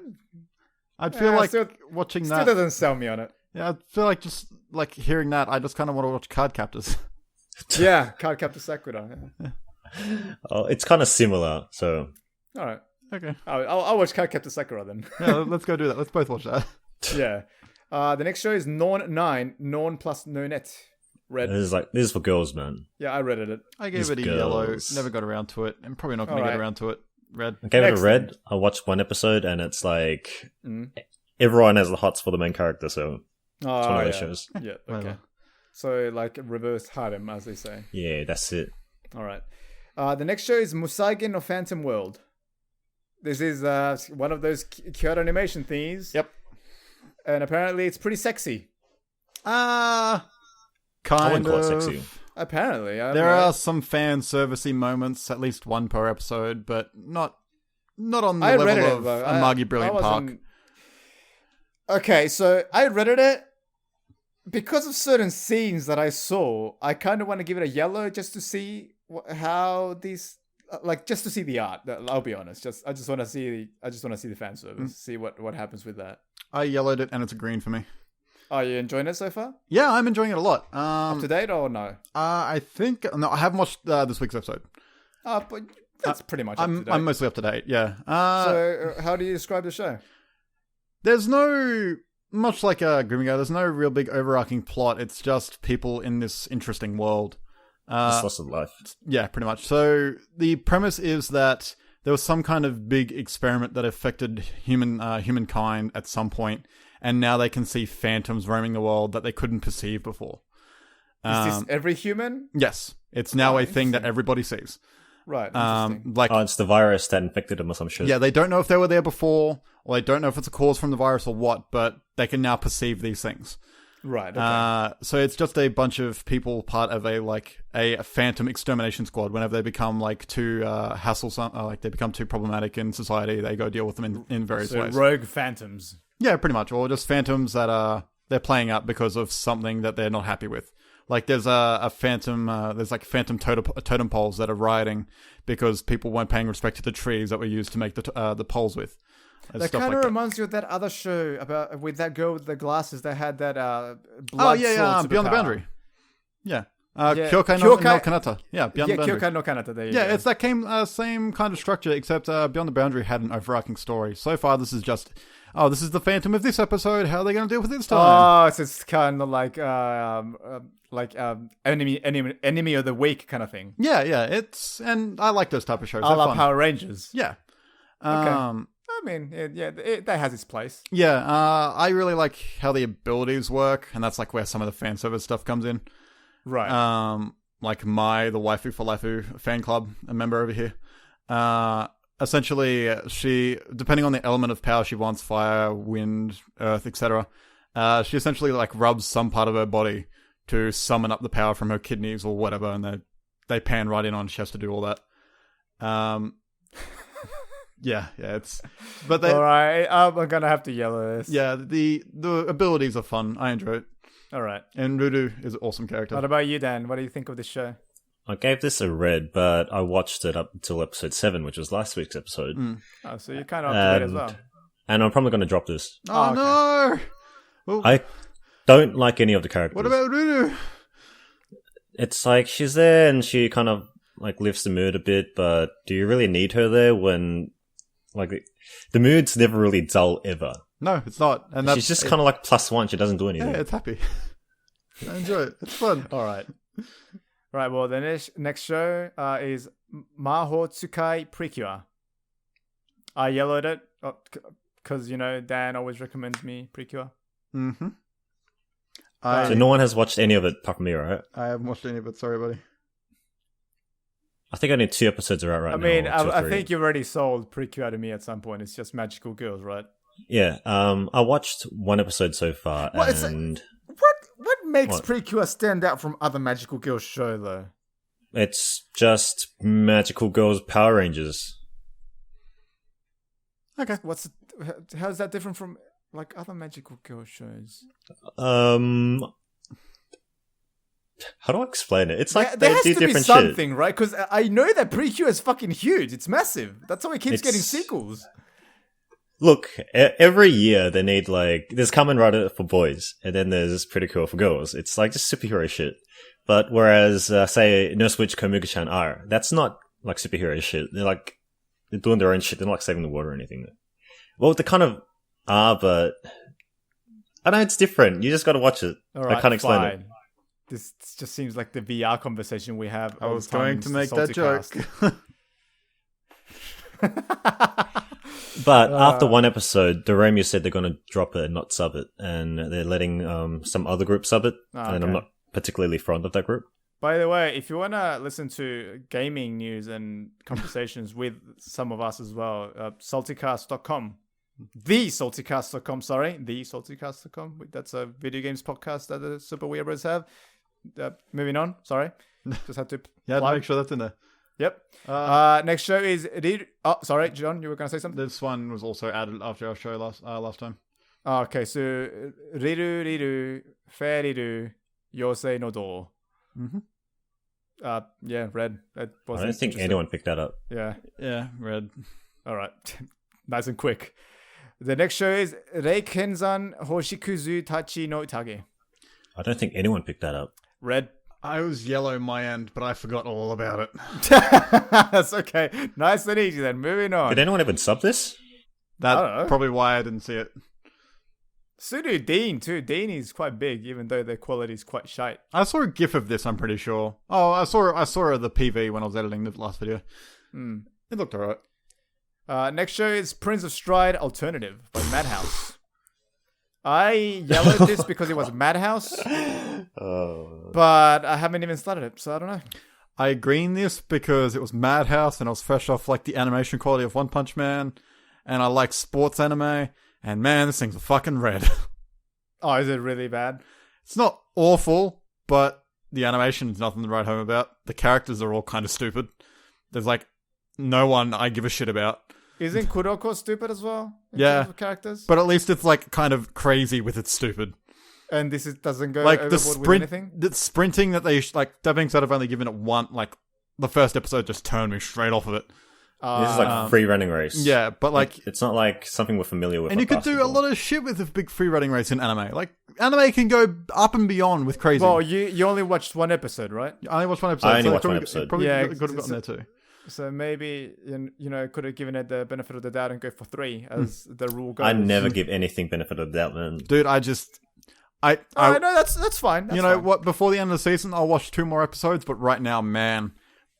I'd feel like watching still that. doesn't sell me on it. Yeah, I feel like just like hearing that, I just kind of want to watch Card Captors. Yeah, Card Captor Sakura. Yeah. Oh, it's kind of similar, so All right. Okay. I'll watch Card Captor Sakura then. Yeah, let's go do that. Let's both watch that. Yeah. The next show is Norn 9, Norn plus No Net. Red. This is for girls, man. Yeah, I read it. I gave These it a yellow. girls. Never got around to it. I'm probably not going to get around to it. Red. I gave Next it a red. thing. I watched one episode, and it's like everyone has the hots for the main character, so it's one of those shows. Yeah, okay. Whatever. So, like, reverse harem, as they say. Yeah, that's it. All right. The next show is Musagen of Phantom World. This is one of those Kyoto animation thingies. Yep. And apparently it's pretty sexy. I Kind wouldn't call it of. sexy. Apparently. I don't There know. are some fan servicey moments, at least one per episode, but not on the I read level it, of though. Amagi Brilliant I Park. wasn't- Okay, so I read it. Because of certain scenes that I saw, I kind of want to give it a yellow just to see how these, like, just to see the art. I'll be honest. I just want to see the fan service. See what happens with that. I yellowed it and it's a green for me. Are you enjoying it so far? Yeah, I'm enjoying it a lot. Up to date or no? I think no, I haven't watched this week's episode. But that's pretty much up to date. I'm mostly up to date. Yeah. So how do you describe the show? There's no much like Grimmigo. There's no real big overarching plot. It's just people in this interesting world. It's lots of life. Yeah, pretty much. So the premise is that there was some kind of big experiment that affected humankind at some point, and now they can see phantoms roaming the world that they couldn't perceive before. Is this every human? Yes, it's now a thing that interesting. everybody sees. Right. Interesting. Like, Oh, it's the virus that infected them or some shit. yeah, they don't know if they were there before, or they don't know if it's a cause from the virus or what, but they can now perceive these things. Right. Okay. So it's just a bunch of people part of a phantom extermination squad. Whenever they become too hassle, like they become too problematic in society, they go deal with them in various So ways. rogue phantoms. Yeah, pretty much, or just phantoms that they're playing up because of something that they're not happy with. Like there's a phantom, there's like phantom totem poles that are rioting because people weren't paying respect to the trees that were used to make the poles with. And That stuff kind of like reminds you of that other show about with that girl with the glasses that had that Oh blood yeah, sword Beyond the superpower. Boundary. Yeah, Yeah. Kyokai no Kyokai- Kanata. Yeah, Beyond Yeah, the Boundary. Kyokai no Kanata. There you Yeah, go. it's that same kind of structure, except Beyond the Boundary had an overarching story. So far, this is just, this is the Phantom of this episode. How are they going to deal with it this time? Oh, so it's kind of like enemy of the week kind of thing. Yeah, and I like those type of shows. A They're la fun. Power Rangers. Yeah. I mean, that has its place. Yeah, I really like how the abilities work, and that's like where some of the fan service stuff comes in. Right. Like the Waifu for Laifu fan club, a member over here. Essentially, she, depending on the element of power she wants, fire, wind, earth, etc., she essentially like rubs some part of her body to summon up the power from her kidneys or whatever, and they pan right in on. She has to do all that. Yeah, it's. But they, All right, I'm gonna have to yellow this. yeah, the abilities are fun. I enjoy it, All right. and Rudu is an awesome character. What about you, Dan? What do you think of this show? I gave this a red, but I watched it up until episode 7, which was last week's episode. Oh, so you're kind of up to date as well. And I'm probably going to drop this. Oh, okay. no! Well, I don't like any of the characters. what about Rudu? It's like she's there and she kind of like lifts the mood a bit, but do you really need her there when like the mood's never really dull ever? No, it's not. And that's, She's just kind of like +1. She doesn't do anything. yeah, it's happy. I enjoy it. It's fun. All right. Right, well, the next show is Maho Tsukai Precure. I yellowed it because, Dan always recommends me Precure. Mm-hmm. So no one has watched any of it apart from me, right? I haven't watched any of it. Sorry, buddy. I think only 2 episodes are out right I now. mean, or 2 or I 3. think you've already sold Precure to me at some point. It's just magical girls, right? Yeah, I watched 1 episode so far, What, it's and What makes What? Precure stand out from other magical girls show, though? it's just magical girls Power Rangers. Okay. How's that different from like other magical girl shows? How do I explain it? It's like there they has do to be different something, shit. right? Because I know that Precure is fucking huge. It's massive. That's why it keeps getting It's- sequels. Look, every year they need like there's Kamen Rider for boys, and then there's Pretty Cool for girls. It's like just superhero shit. But whereas say Nurse Witch Komugi-chan are, that's not like superhero shit. They're doing their own shit. They're not like saving the world or anything. Well, they kind of are, but I know it's different. You just got to watch it. All right, I can't explain fine. it. This just seems like the VR conversation we have. I all was the time going in to make that joke. But after one episode, Doremi said they're going to drop it and not sub it, and they're letting some other group sub it, and I'm not particularly fond of that group. By the way, if you want to listen to gaming news and conversations with some of us as well, saltycast.com. TheSaltycast.com, sorry. TheSaltycast.com. That's a video games podcast that the Super Weaabros have. Moving on, sorry. Just had to make sure that's in there. Yep. Next show is... Oh, sorry, John, you were going to say something? This one was also added after our show last time. Oh, okay, so Riru, Feriru, Yosei no Do. Mm-hmm. Yeah, red. That I don't think anyone picked that up. Yeah, red. All right. Nice and quick. The next show is Reikenzan Hoshikuzu Tachi no Tage. I don't think anyone picked that up. Red. I was yellow my end, but I forgot all about it. That's okay. Nice and easy then. Moving on. Did anyone even sub this? That's probably why I didn't see it. So do Dean too. Dean is quite big, even though their quality is quite shite. I saw a GIF of this, I'm pretty sure. Oh, I saw the PV when I was editing the last video. It looked alright. Next show is Prince of Stride Alternative by Madhouse. I yellowed this because it was Madhouse, but I haven't even started it, so I don't know. I greened this because it was Madhouse and I was fresh off like the animation quality of One Punch Man, and I like sports anime, and man, this thing's fucking red. Oh, is it really bad? It's not awful, but the animation is nothing to write home about. The characters are all kind of stupid. There's like no one I give a shit about. Isn't Kuroko stupid as well? In terms of characters? But at least it's like kind of crazy with its stupid. And this doesn't go like overboard with anything? The sprinting that they that being said, I've only given it one. Like the first episode just turned me straight off of it. This is like a free running race. Yeah, but like it's not like something we're familiar with. And you could do a lot of shit with a big free running race in anime. Like anime can go up and beyond with crazy. Well, you only watched one episode, right? I only watched one episode. I only watched one episode. Probably could have gotten there too. So maybe, could have given it the benefit of the doubt and go for 3 as the rule goes. I never give anything benefit of the doubt, man. Dude, I no, that's fine. That's fine. what? Before the end of the season, I'll watch 2 more episodes. But right now, man,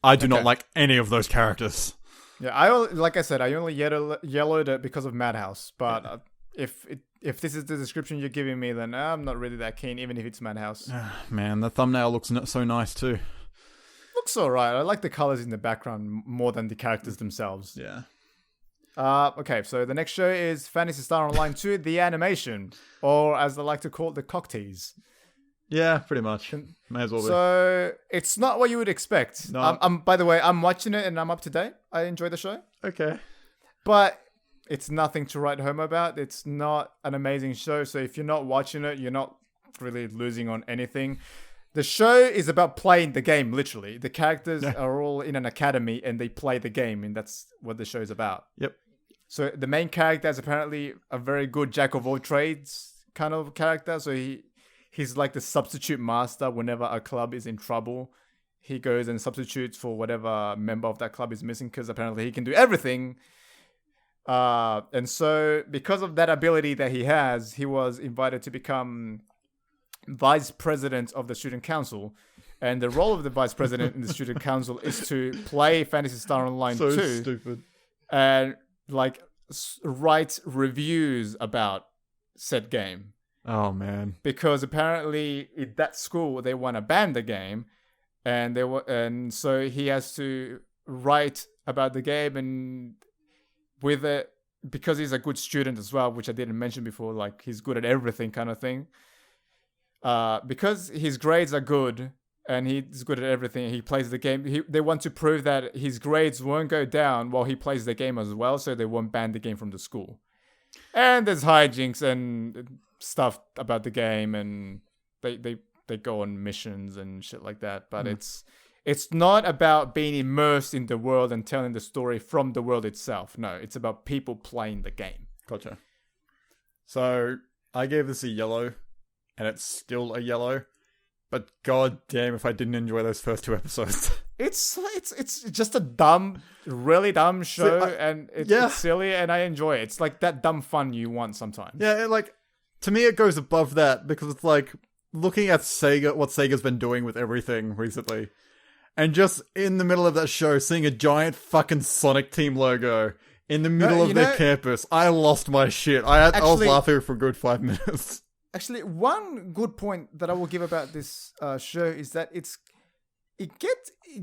I do not like any of those characters. Yeah, like I said, I only yellowed it because of Madhouse. But if this is the description you're giving me, then I'm not really that keen, even if it's Madhouse. Man, the thumbnail looks so nice too. Looks alright. I like the colors in the background more than the characters themselves. Yeah. Okay, so the next show is Phantasy Star Online 2, the animation, or as they like to call it, the cocktease. Yeah, pretty much. May as well be. So it's not what you would expect. No. By the way, I'm watching it and I'm up to date. I enjoy the show. Okay. But it's nothing to write home about. It's not an amazing show. So if you're not watching it, you're not really losing on anything. The show is about playing the game, literally. The characters are all in an academy and they play the game, and that's what the show's about. Yep. So the main character is apparently a very good jack of all trades kind of character. So he's like the substitute master whenever a club is in trouble. He goes and substitutes for whatever member of that club is missing because apparently he can do everything. And so because of that ability that he has, he was invited to become vice president of the student council, and the role of the vice president in the student council is to play Phantasy Star Online 2 stupid and like write reviews about said game. Oh man, because apparently at that school they want to ban the game, and so he has to write about the game, and with it, because he's a good student as well, which I didn't mention before, like he's good at everything kind of thing. Because his grades are good and he's good at everything, he plays the game. They want to prove that his grades won't go down while he plays the game as well, so they won't ban the game from the school. And there's hijinks and stuff about the game, and they go on missions and shit like that. But it's not about being immersed in the world and telling the story from the world itself. No, it's about people playing the game. Gotcha. So I gave this a yellow. And it's still a yellow, but god damn if I didn't enjoy those first 2 episodes. It's just a really dumb show, and it's silly, and I enjoy it. It's like that dumb fun you want sometimes. Yeah, to me it goes above that, because it's like, looking at Sega, what Sega's been doing with everything recently, and just in the middle of that show, seeing a giant fucking Sonic Team logo in the middle of their campus, I lost my shit. I was laughing for a good 5 minutes. Actually, one good point that I will give about this show is that it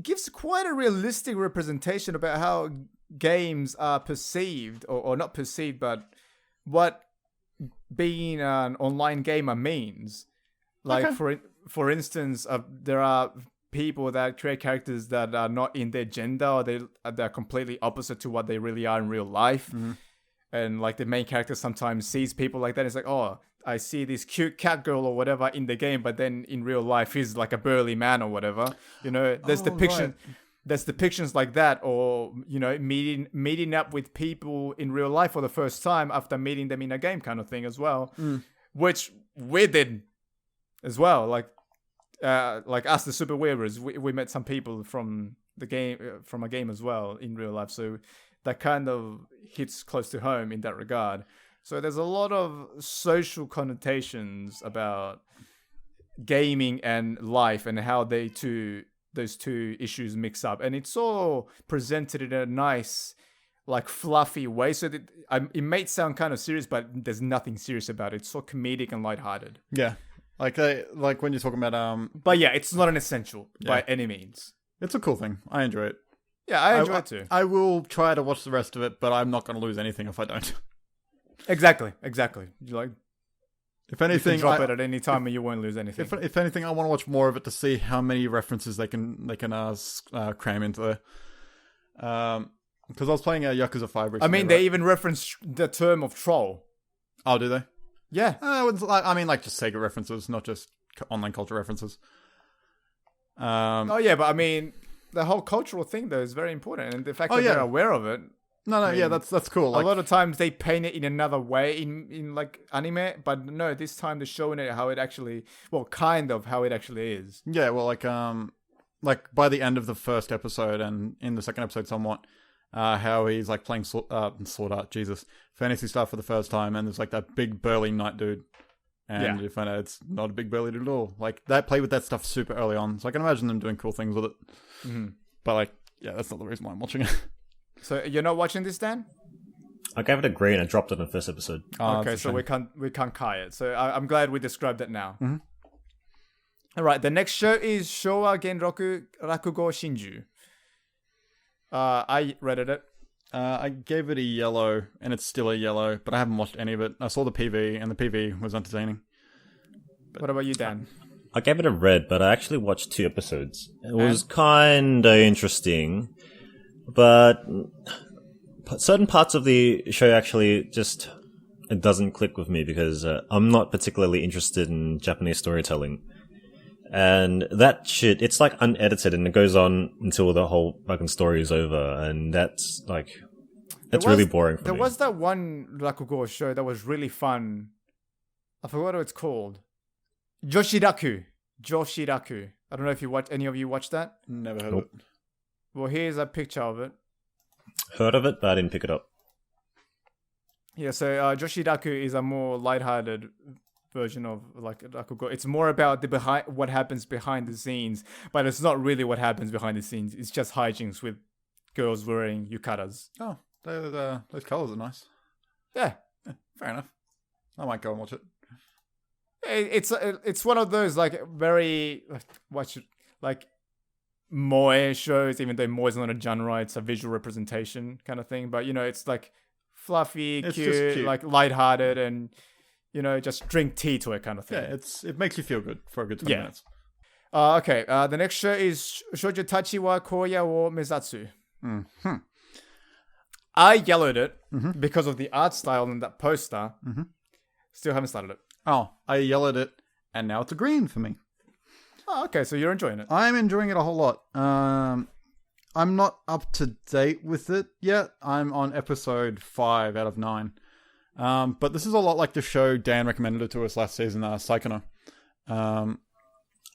gives quite a realistic representation about how games are perceived, or not perceived, but what being an online gamer means. Like, for instance, there are people that create characters that are not in their gender, or they're completely opposite to what they really are in real life. Mm-hmm. And like the main character sometimes sees people like that. It's like, oh, I see this cute cat girl or whatever in the game, but then in real life he's like a burly man or whatever. You know, there's there's depictions like that, or you know, meeting up with people in real life for the first time after meeting them in a game kind of thing as well, which we did as well. Like us, the Super Weaabros, we met some people from the game, from a game as well in real life. So that kind of hits close to home in that regard. So there's a lot of social connotations about gaming and life and how those two issues mix up. And it's all presented in a nice, like, fluffy way. So that it may sound kind of serious, but there's nothing serious about it. It's so comedic and lighthearted. Yeah. Like when you're talking about... But yeah, it's not an essential by any means. It's a cool thing. I enjoy it. Yeah, I enjoy it too. I will try to watch the rest of it, but I'm not going to lose anything if I don't. Exactly. You like, if anything, you can drop it at any time and you won't lose anything. If anything, I want to watch more of it to see how many references they can cram into there. Because I was playing Yakuza 5 recently. I mean, they even reference the term of troll. Oh, do they? Yeah. I mean, like just Sega references, not just online culture references. Oh yeah, but I mean, the whole cultural thing though is very important, and the fact that they're aware of it. No, yeah, that's cool. Like, a lot of times they paint it in another way in like anime, but no, this time they're showing it how it actually, well, kind of how it actually is. Yeah, well, like by the end of the first episode and in the second episode, somewhat, how he's like playing sword art, fantasy stuff for the first time, and there's like that big burly knight dude, and you find out it's not a big burly dude at all. Like they play with that stuff super early on, so I can imagine them doing cool things with it. Mm-hmm. But like, yeah, that's not the reason why I'm watching it. So you're not watching this, Dan? I gave it a green and dropped it in the first episode. Okay, so we can't kai it. So I'm glad we described it now. Mm-hmm. All right, the next show is Showa Genroku Rakugo Shinju. I read it. I gave it a yellow, and it's still a yellow, but I haven't watched any of it. I saw the PV, and the PV was entertaining. What about you, Dan? I gave it a red, but I actually watched 2 episodes. It was kind of interesting, but certain parts of the show actually just it doesn't click with me because I'm not particularly interested in Japanese storytelling. And that shit, it's like unedited and it goes on until the whole fucking story is over. And that's like, it's really boring for me. There was that one Rakugo show that was really fun. I forgot what it's called. Joshiraku. I don't know if any of you watched that? Never heard of it. Well, here's a picture of it. Heard of it, but I didn't pick it up. Yeah, so Joshiraku is a more lighthearted version of like Rakugo. It's more about what happens behind the scenes, but it's not really what happens behind the scenes. It's just hijinks with girls wearing yukatas. Oh, those colors are nice. Yeah, fair enough. I might go and watch it. It's one of those like very like moe shows, even though moe is not a genre, it's a visual representation kind of thing. But you know, it's like fluffy, cute, like lighthearted, and you know, just drink tea to it kind of thing. Yeah, it makes you feel good for a good 20 minutes. Okay, the next show is Shoujo-tachi wa koya wo mezatsu. Mm-hmm. I yellowed it because of the art style and that poster. Mm-hmm. Still haven't started it. Oh, I yellowed it, and now it's a green for me. Oh, okay, so you're enjoying it. I'm enjoying it a whole lot. I'm not up to date with it yet. I'm on episode 5 out of 9. But this is a lot like the show Dan recommended it to us last season, Saikano.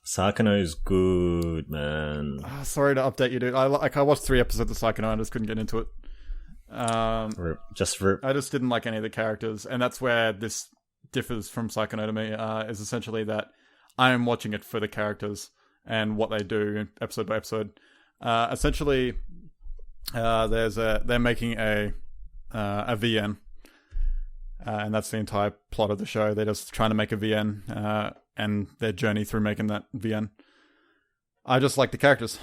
Saikano's good, man. Sorry to update you, dude. I watched 3 episodes of Saikano and I just couldn't get into it. I just didn't like any of the characters, and that's where this differs from Saikano to me, is essentially that I am watching it for the characters and what they do episode by episode. Essentially, they're making a VN, and that's the entire plot of the show. They're just trying to make a VN, and their journey through making that VN. I just like the characters.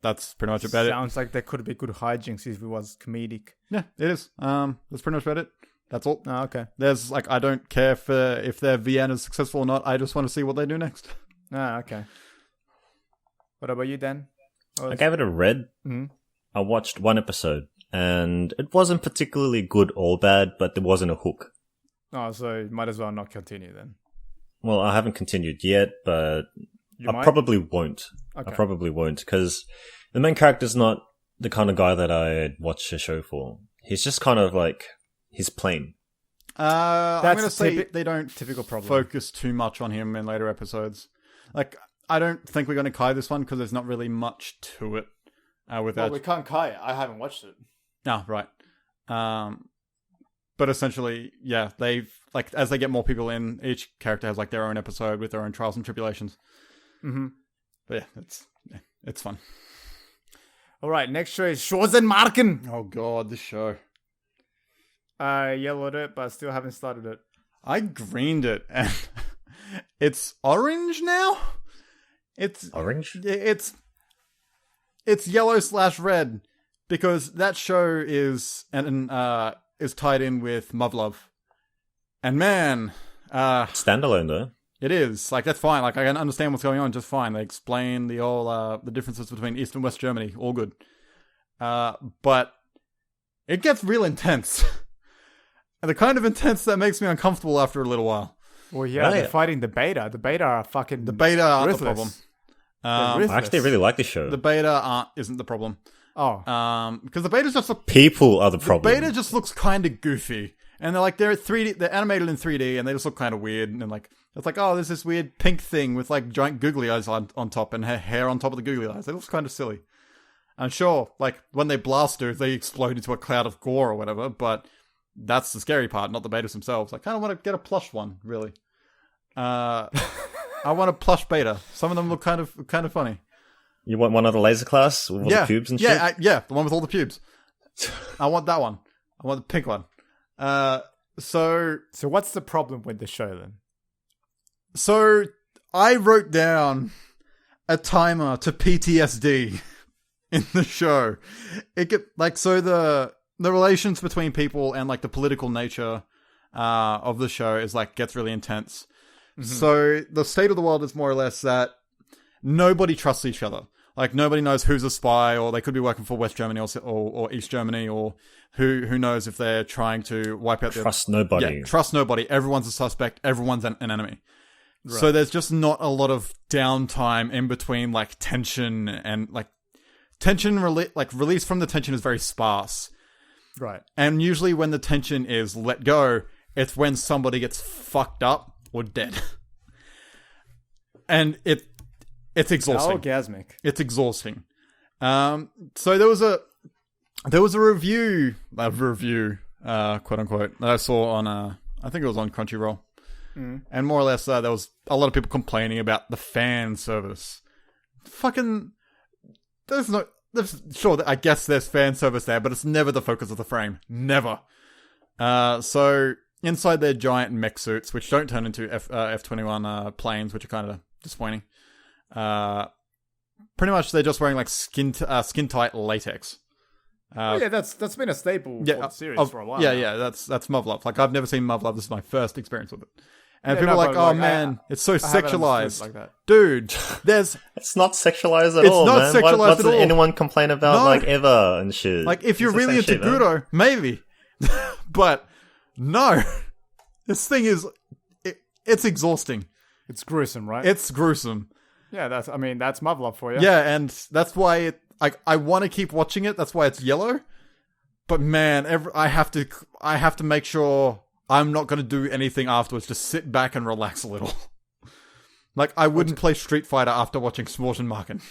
That's pretty much about it. Sounds like there could be good hijinks if it was comedic. Yeah, it is. That's pretty much about it. That's all. Oh, okay. There's I don't care if their VN is successful or not. I just want to see what they do next. Ah, okay. What about you, Dan? I gave it a red. Mm-hmm. I watched one episode, and it wasn't particularly good or bad, but there wasn't a hook. Oh, so you might as well not continue then. Well, I haven't continued yet, but You I might? probably won't. Okay. I probably won't, because the main character's not the kind of guy that I'd watch a show for. He's just kind of like, he's plain. I'm That's going to say typi- they don't typical problem. focus too much on him in later episodes. Like, I don't think we're going to kai this one because there's not really much to it. Well, we can't kai it. I haven't watched it. No, right. But essentially, yeah, they've as they get more people in, each character has their own episode with their own trials and tribulations. Mm-hmm. But it's fun. All right, next show is Marken. Oh god, this show. I yellowed it, but I still haven't started it. I greened it, and it's orange now. It's Orange? It's yellow/red because that show is tied in with Muv-Luv. And man, Standalone, though. it is. That's fine. I can understand what's going on just fine. They explain the differences between East and West Germany. All good. But it gets real intense. And the kind of intense that makes me uncomfortable after a little while. Well, yeah, Really? they're fighting the beta. The beta are fucking... The beta aren't ruthless. the problem. They're I actually really like this show. The beta isn't the problem. Oh. Because the beta just People are the problem. beta just looks kind of goofy. And they're 3D, they're animated in 3D and they just look kind of weird. And it's oh, there's this weird pink thing with giant googly eyes on top and hair on top of the googly eyes. It looks kind of silly. And sure, when they blast her, they explode into a cloud of gore or whatever, but that's the scary part, not the betas themselves. I kind of want to get a plush one, really. I want a plush beta. Some of them look kind of funny. You want one of the laser class with all the pubes and shit? Yeah, the one with all the pubes. I want that one. I want the pink one. So what's the problem with the show then? So I wrote down a timer to PTSD in the show. It get the relations between people and the political nature of the show is gets really intense. Mm-hmm. So the state of the world is more or less that nobody trusts each other. Nobody knows who's a spy, or they could be working for West Germany or East Germany, or who knows if they're trying to wipe out nobody. Yeah, trust nobody. Everyone's a suspect. Everyone's an enemy. Right. So there's just not a lot of downtime in between tension and release from the tension is very sparse. Right. And usually when the tension is let go, it's when somebody gets fucked up or dead. And it's exhausting. Orgasmic. It's exhausting. So there was a review, quote unquote, that I saw on I think it was on Crunchyroll. Mm. And more or less there was a lot of people complaining about the fan service. Fucking sure, I guess there's fan service there, but it's never the focus of the frame. Never. So inside their giant mech suits, which don't turn into F-21 planes, which are kind of disappointing. Pretty much they're just wearing skin tight latex. That's been a staple for the series for a while. Yeah, that's Muv-Luv. I've never seen Muv-Luv. This is my first experience with it. And people are oh man, it's so sexualized. Like that. Dude, it's not sexualized at all, man. It's not sexualized what at all. does anyone complain about, ever and shit? If you're really into Guro, maybe. But, no. This thing is... It's exhausting. It's gruesome, right? It's gruesome. Yeah, that's Muv-Luv for you. Yeah, and that's why I want to keep watching it. That's why it's yellow. But man, I have to make sure I'm not going to do anything afterwards. Just sit back and relax a little. I wouldn't play Street Fighter after watching Marken.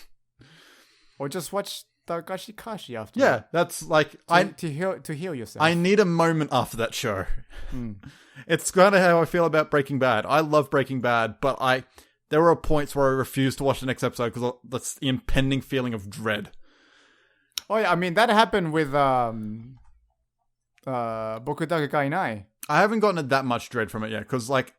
Or just watch Dagashi Kashi after. Yeah, that's to heal yourself. I need a moment after that show. It's kind of how I feel about Breaking Bad. I love Breaking Bad, but there were points where I refused to watch the next episode because that's the impending feeling of dread. Oh yeah, I mean that happened with Boku Dake Ga Inai. I haven't gotten that much dread from it yet because like.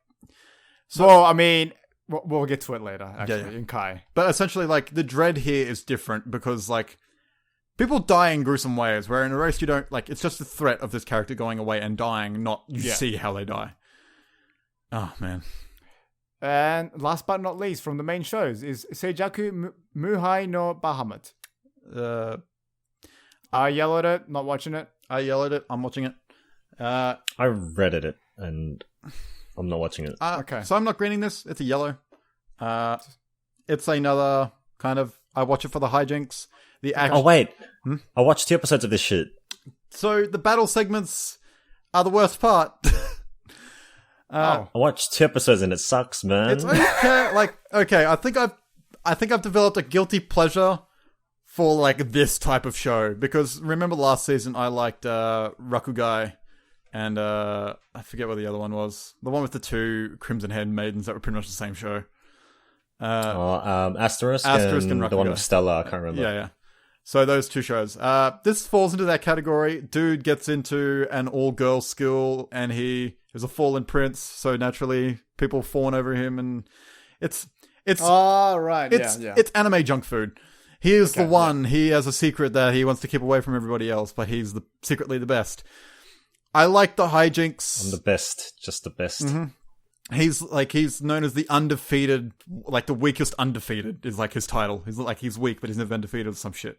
So well, I mean, we'll get to it later. Actually, in Kai. But essentially, like the dread here is different because like. People die in gruesome ways, where in Erased you don't, like, it's just the threat of this character going away and dying, not you see how they die. Oh, man. And last but not least, from the main shows, is Seijaku Muhai no Bahamut. I yelled at it, not watching it. I yelled at it, I'm watching it. I reddit it, and I'm not watching it. Okay. So I'm not greening this, it's a yellow. It's another kind of, I watch it for the hijinks. The action. Oh, wait. I watched 2 episodes of this shit. So the battle segments are the worst part. I watched 2 episodes and it sucks, man. It's okay. Like, okay, I think I've developed a guilty pleasure for like this type of show because remember last season I liked Rakugai and I forget what the other one was. The one with the 2 Crimson Head maidens that were pretty much the same show. Asterisk and the one with Stella. I can't remember. Yeah. So those 2 shows. This falls into that category. Dude gets into an all-girls school, and he is a fallen prince. So naturally, people fawn over him, and it's. Oh right, It's anime junk food. He is the one. Yeah. He has a secret that he wants to keep away from everybody else, but he's secretly the best. I like the hijinks. I'm the best, just the best. Mm-hmm. He's known as the undefeated, like the weakest undefeated is like his title. He's weak, but he's never been defeated or some shit.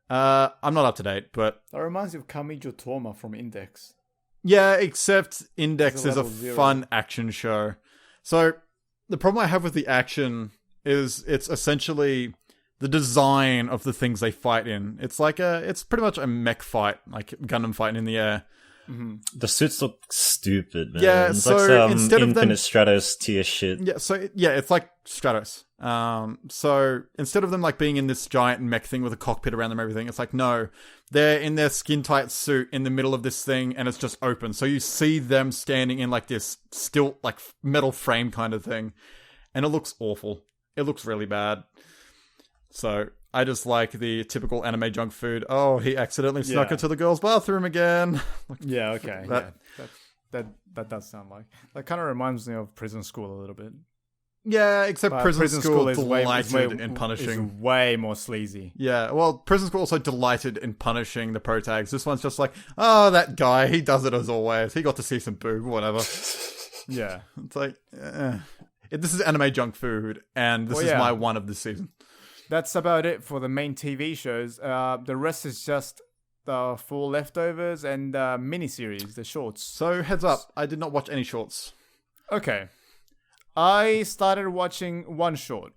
I'm not up to date, but that reminds me of Kamijo Toma from Index. Yeah, except Index is a fun action show. So the problem I have with the action is it's essentially the design of the things they fight in. It's pretty much a mech fight, like Gundam fighting in the air. Mm-hmm. The suits look stupid, man. Yeah, it's so like some instead of Infinite Stratos tier shit. Yeah, it's like Stratos. So instead of them like being in this giant mech thing with a cockpit around them and everything, it's like, no, they're in their skin tight suit in the middle of this thing and it's just open. So you see them standing in like this still like metal frame kind of thing. And it looks awful. It looks really bad. So I just like the typical anime junk food. Oh, he accidentally snuck into the girls' bathroom again. Yeah, okay. That does sound like... That kind of reminds me of Prison School a little bit. Yeah, except prison school is delighted in punishing. Is way more sleazy. Yeah, well, Prison School also delighted in punishing the protags. This one's just like, oh, that guy, he does it as always. He got to see some boob, whatever. Yeah. It's like, this is anime junk food, and this is my one of this season. That's about it for the main TV shows. The rest is just the full leftovers and miniseries, the shorts. So, heads up, I did not watch any shorts. Okay. I started watching one short.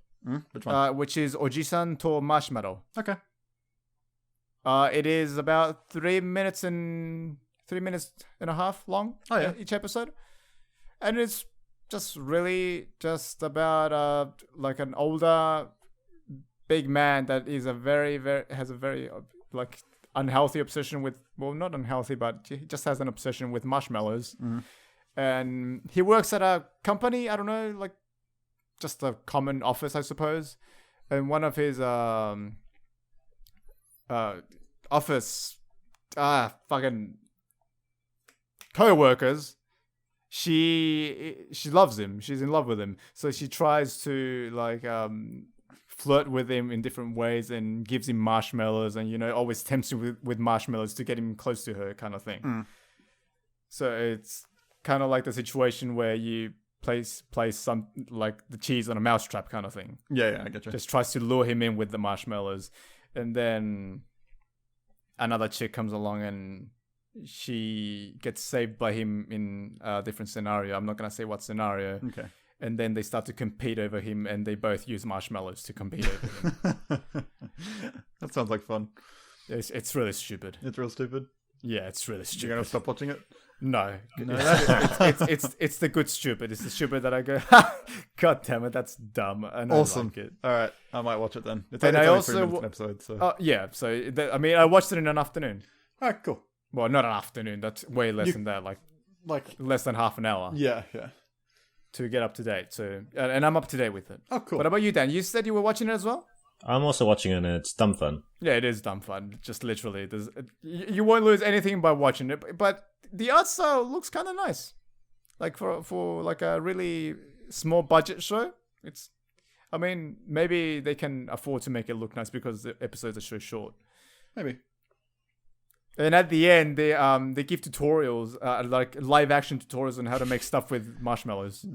Which one? Which is Ojisan to Marshmallow. Okay. It is about 3 minutes and a half long. Oh, yeah. Each episode. And it's just really just about like an older big man that is has a very like unhealthy obsession with, well, not unhealthy, but he just has an obsession with marshmallows. And he works at a company, I don't know, like just a common office, I suppose. And one of his office fucking co-workers, she loves him. She's in love with him. So she tries to like flirt with him in different ways and gives him marshmallows and, always tempts him with marshmallows to get him close to her kind of thing. So it's kind of like the situation where you place some like the cheese on a mousetrap kind of thing. Yeah, I get you. Just tries to lure him in with the marshmallows. And then another chick comes along and she gets saved by him in a different scenario. I'm not going to say what scenario. Okay. And then they start to compete over him and they both use marshmallows to compete over him. That sounds like fun. It's really stupid. It's real stupid? Yeah, it's really stupid. You're going to stop watching it? No. It's the good stupid. It's the stupid that I go, God damn it, that's dumb. And awesome. I like it. All right, I might watch it then. It's and only I also 3 minutes an episode, so. Yeah, so I watched it in an afternoon. All right, cool. Well, not an afternoon. That's way less than that. Like less than half an hour. Yeah. to get up to date. So, and I'm up to date with it. Oh, cool. What about you, Dan? You said you were watching it as well? I'm also watching it and it's dumb fun. Yeah, it is dumb fun. Just literally, you won't lose anything by watching it. But the art style looks kind of nice. Like for like a really small budget show, I mean, maybe they can afford to make it look nice because the episodes are so short. Maybe. And at the end, they give tutorials, like live action tutorials on how to make stuff with marshmallows.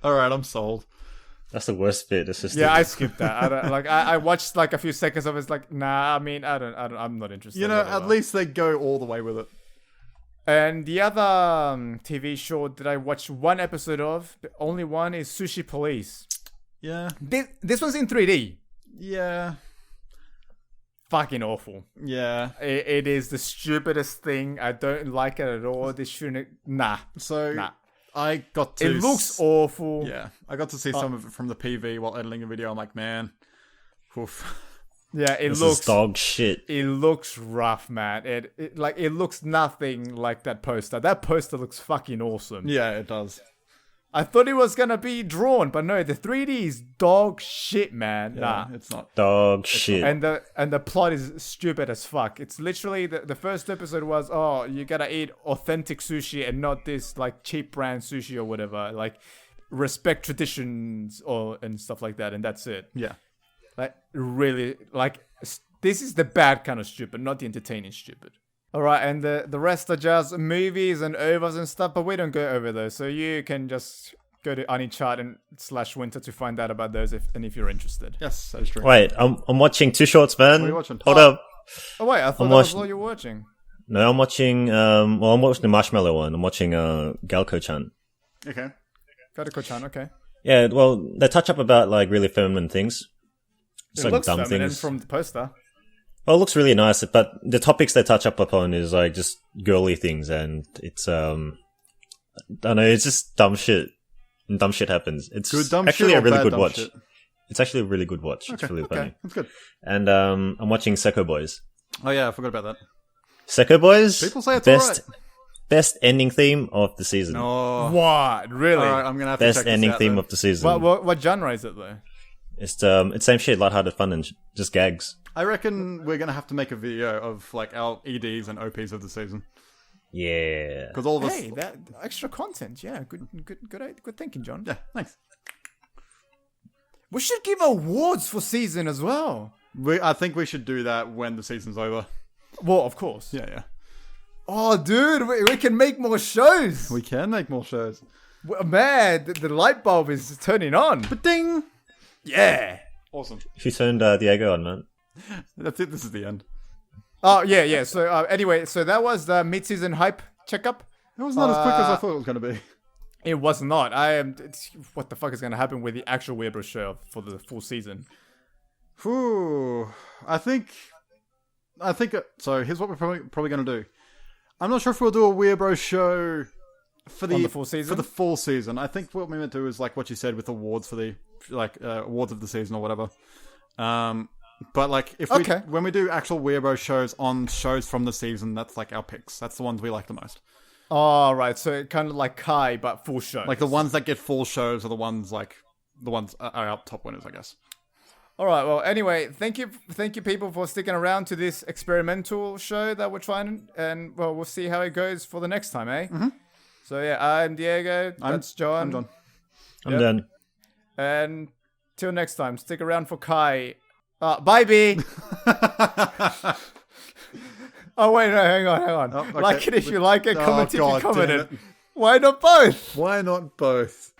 All right, I'm sold. That's the worst bit. It's just I skipped that. I watched like a few seconds of it. It's like, nah. I mean, I'm not interested. You know, at least they go all the way with it. And the other TV show that I watched one episode of, the only one, is Sushi Police. Yeah. This one's in 3D. Yeah. Fucking awful. Yeah. It is the stupidest thing. I don't like it at all. This shouldn't. Nah. I got to. It looks awful. Yeah. I got to see some of it from the PV while editing a video. I'm like, man. Oof. Yeah, this looks dog shit. It looks rough, man. It looks nothing like that poster. That poster looks fucking awesome. Yeah, it does. I thought it was gonna be drawn, but no, the 3D is dog shit, man. Yeah, nah, it's not. Dog shit. And the plot is stupid as fuck. It's literally the first episode was, oh, you gotta eat authentic sushi and not this like cheap brand sushi or whatever. Like respect traditions and stuff like that, and that's it. Yeah. Like really, like this is the bad kind of stupid, not the entertaining stupid. All right, and the rest are just movies and overs and stuff, but we don't go over those. So you can just go to Anichart and /winter to find out about those if you're interested. Yes, that is true. Wait, I'm watching two shorts, man. What are you watching? Hold up. Oh wait, I thought that was all you're watching. No, I'm watching. I'm watching the Marshmallow one. I'm watching Galko-chan. Okay. Galko-chan, okay. Yeah, well, they touch up about like really feminine things. It's It like looks dumb feminine things. from the poster. Well, it looks really nice, but the topics they touch up upon is like just girly things, and it's I don't know, it's just dumb shit. And dumb shit happens. It's Good dumb actually shit a really bad good dumb watch. shit? It's actually a really good watch. It's really funny. That's good. And I'm watching Seko Boys. Oh yeah, I forgot about that. Seko Boys. People say it's best ending theme of the season. Oh. What? Really? All right, I'm gonna have to Best check this ending out, theme then. of the season. What genre is it though? It's same shit, lighthearted fun and just gags. I reckon we're gonna have to make a video of like our EDs and OPs of the season Yeah. because all of us. Hey, that extra content. Yeah, good thinking, John. Yeah, thanks. We should give awards for season as well. I think we should do that when the season's over. Well, of course. Yeah. Oh, dude, we can make more shows. We can make more shows. Man, the light bulb is turning on. But ding! Yeah. Awesome. She turned Diego on, man. That's it. This is the end. Oh, yeah. So anyway, so that was the mid-season hype checkup. It was not as quick as I thought it was going to be. It was not. What the fuck is going to happen with the actual Weaabros show for the full season? Whew. I think. So here's what we're probably going to do. I'm not sure if we'll do a Weaabros show for the full season. For the full season, I think what we meant to do is like what you said with awards for the awards of the season or whatever. But like if when we do actual Weaabros shows on shows from the season, that's like our picks. That's the ones we like the most. Oh, right. So kind of like Kai, but full show. Like the ones that get full shows are the ones are our top winners, I guess. All right. Well, anyway, thank you, people, for sticking around to this experimental show that we're trying, and well, we'll see how it goes for the next time, eh? Mm-hmm. So yeah, I'm Diego. That's John. I'm John. I'm done. And till next time, stick around for Kai. Bye, B. Oh wait, no, hang on. Oh, okay. Like it if you like it, comment if you God, commented. damn it. Why not both? Why not both?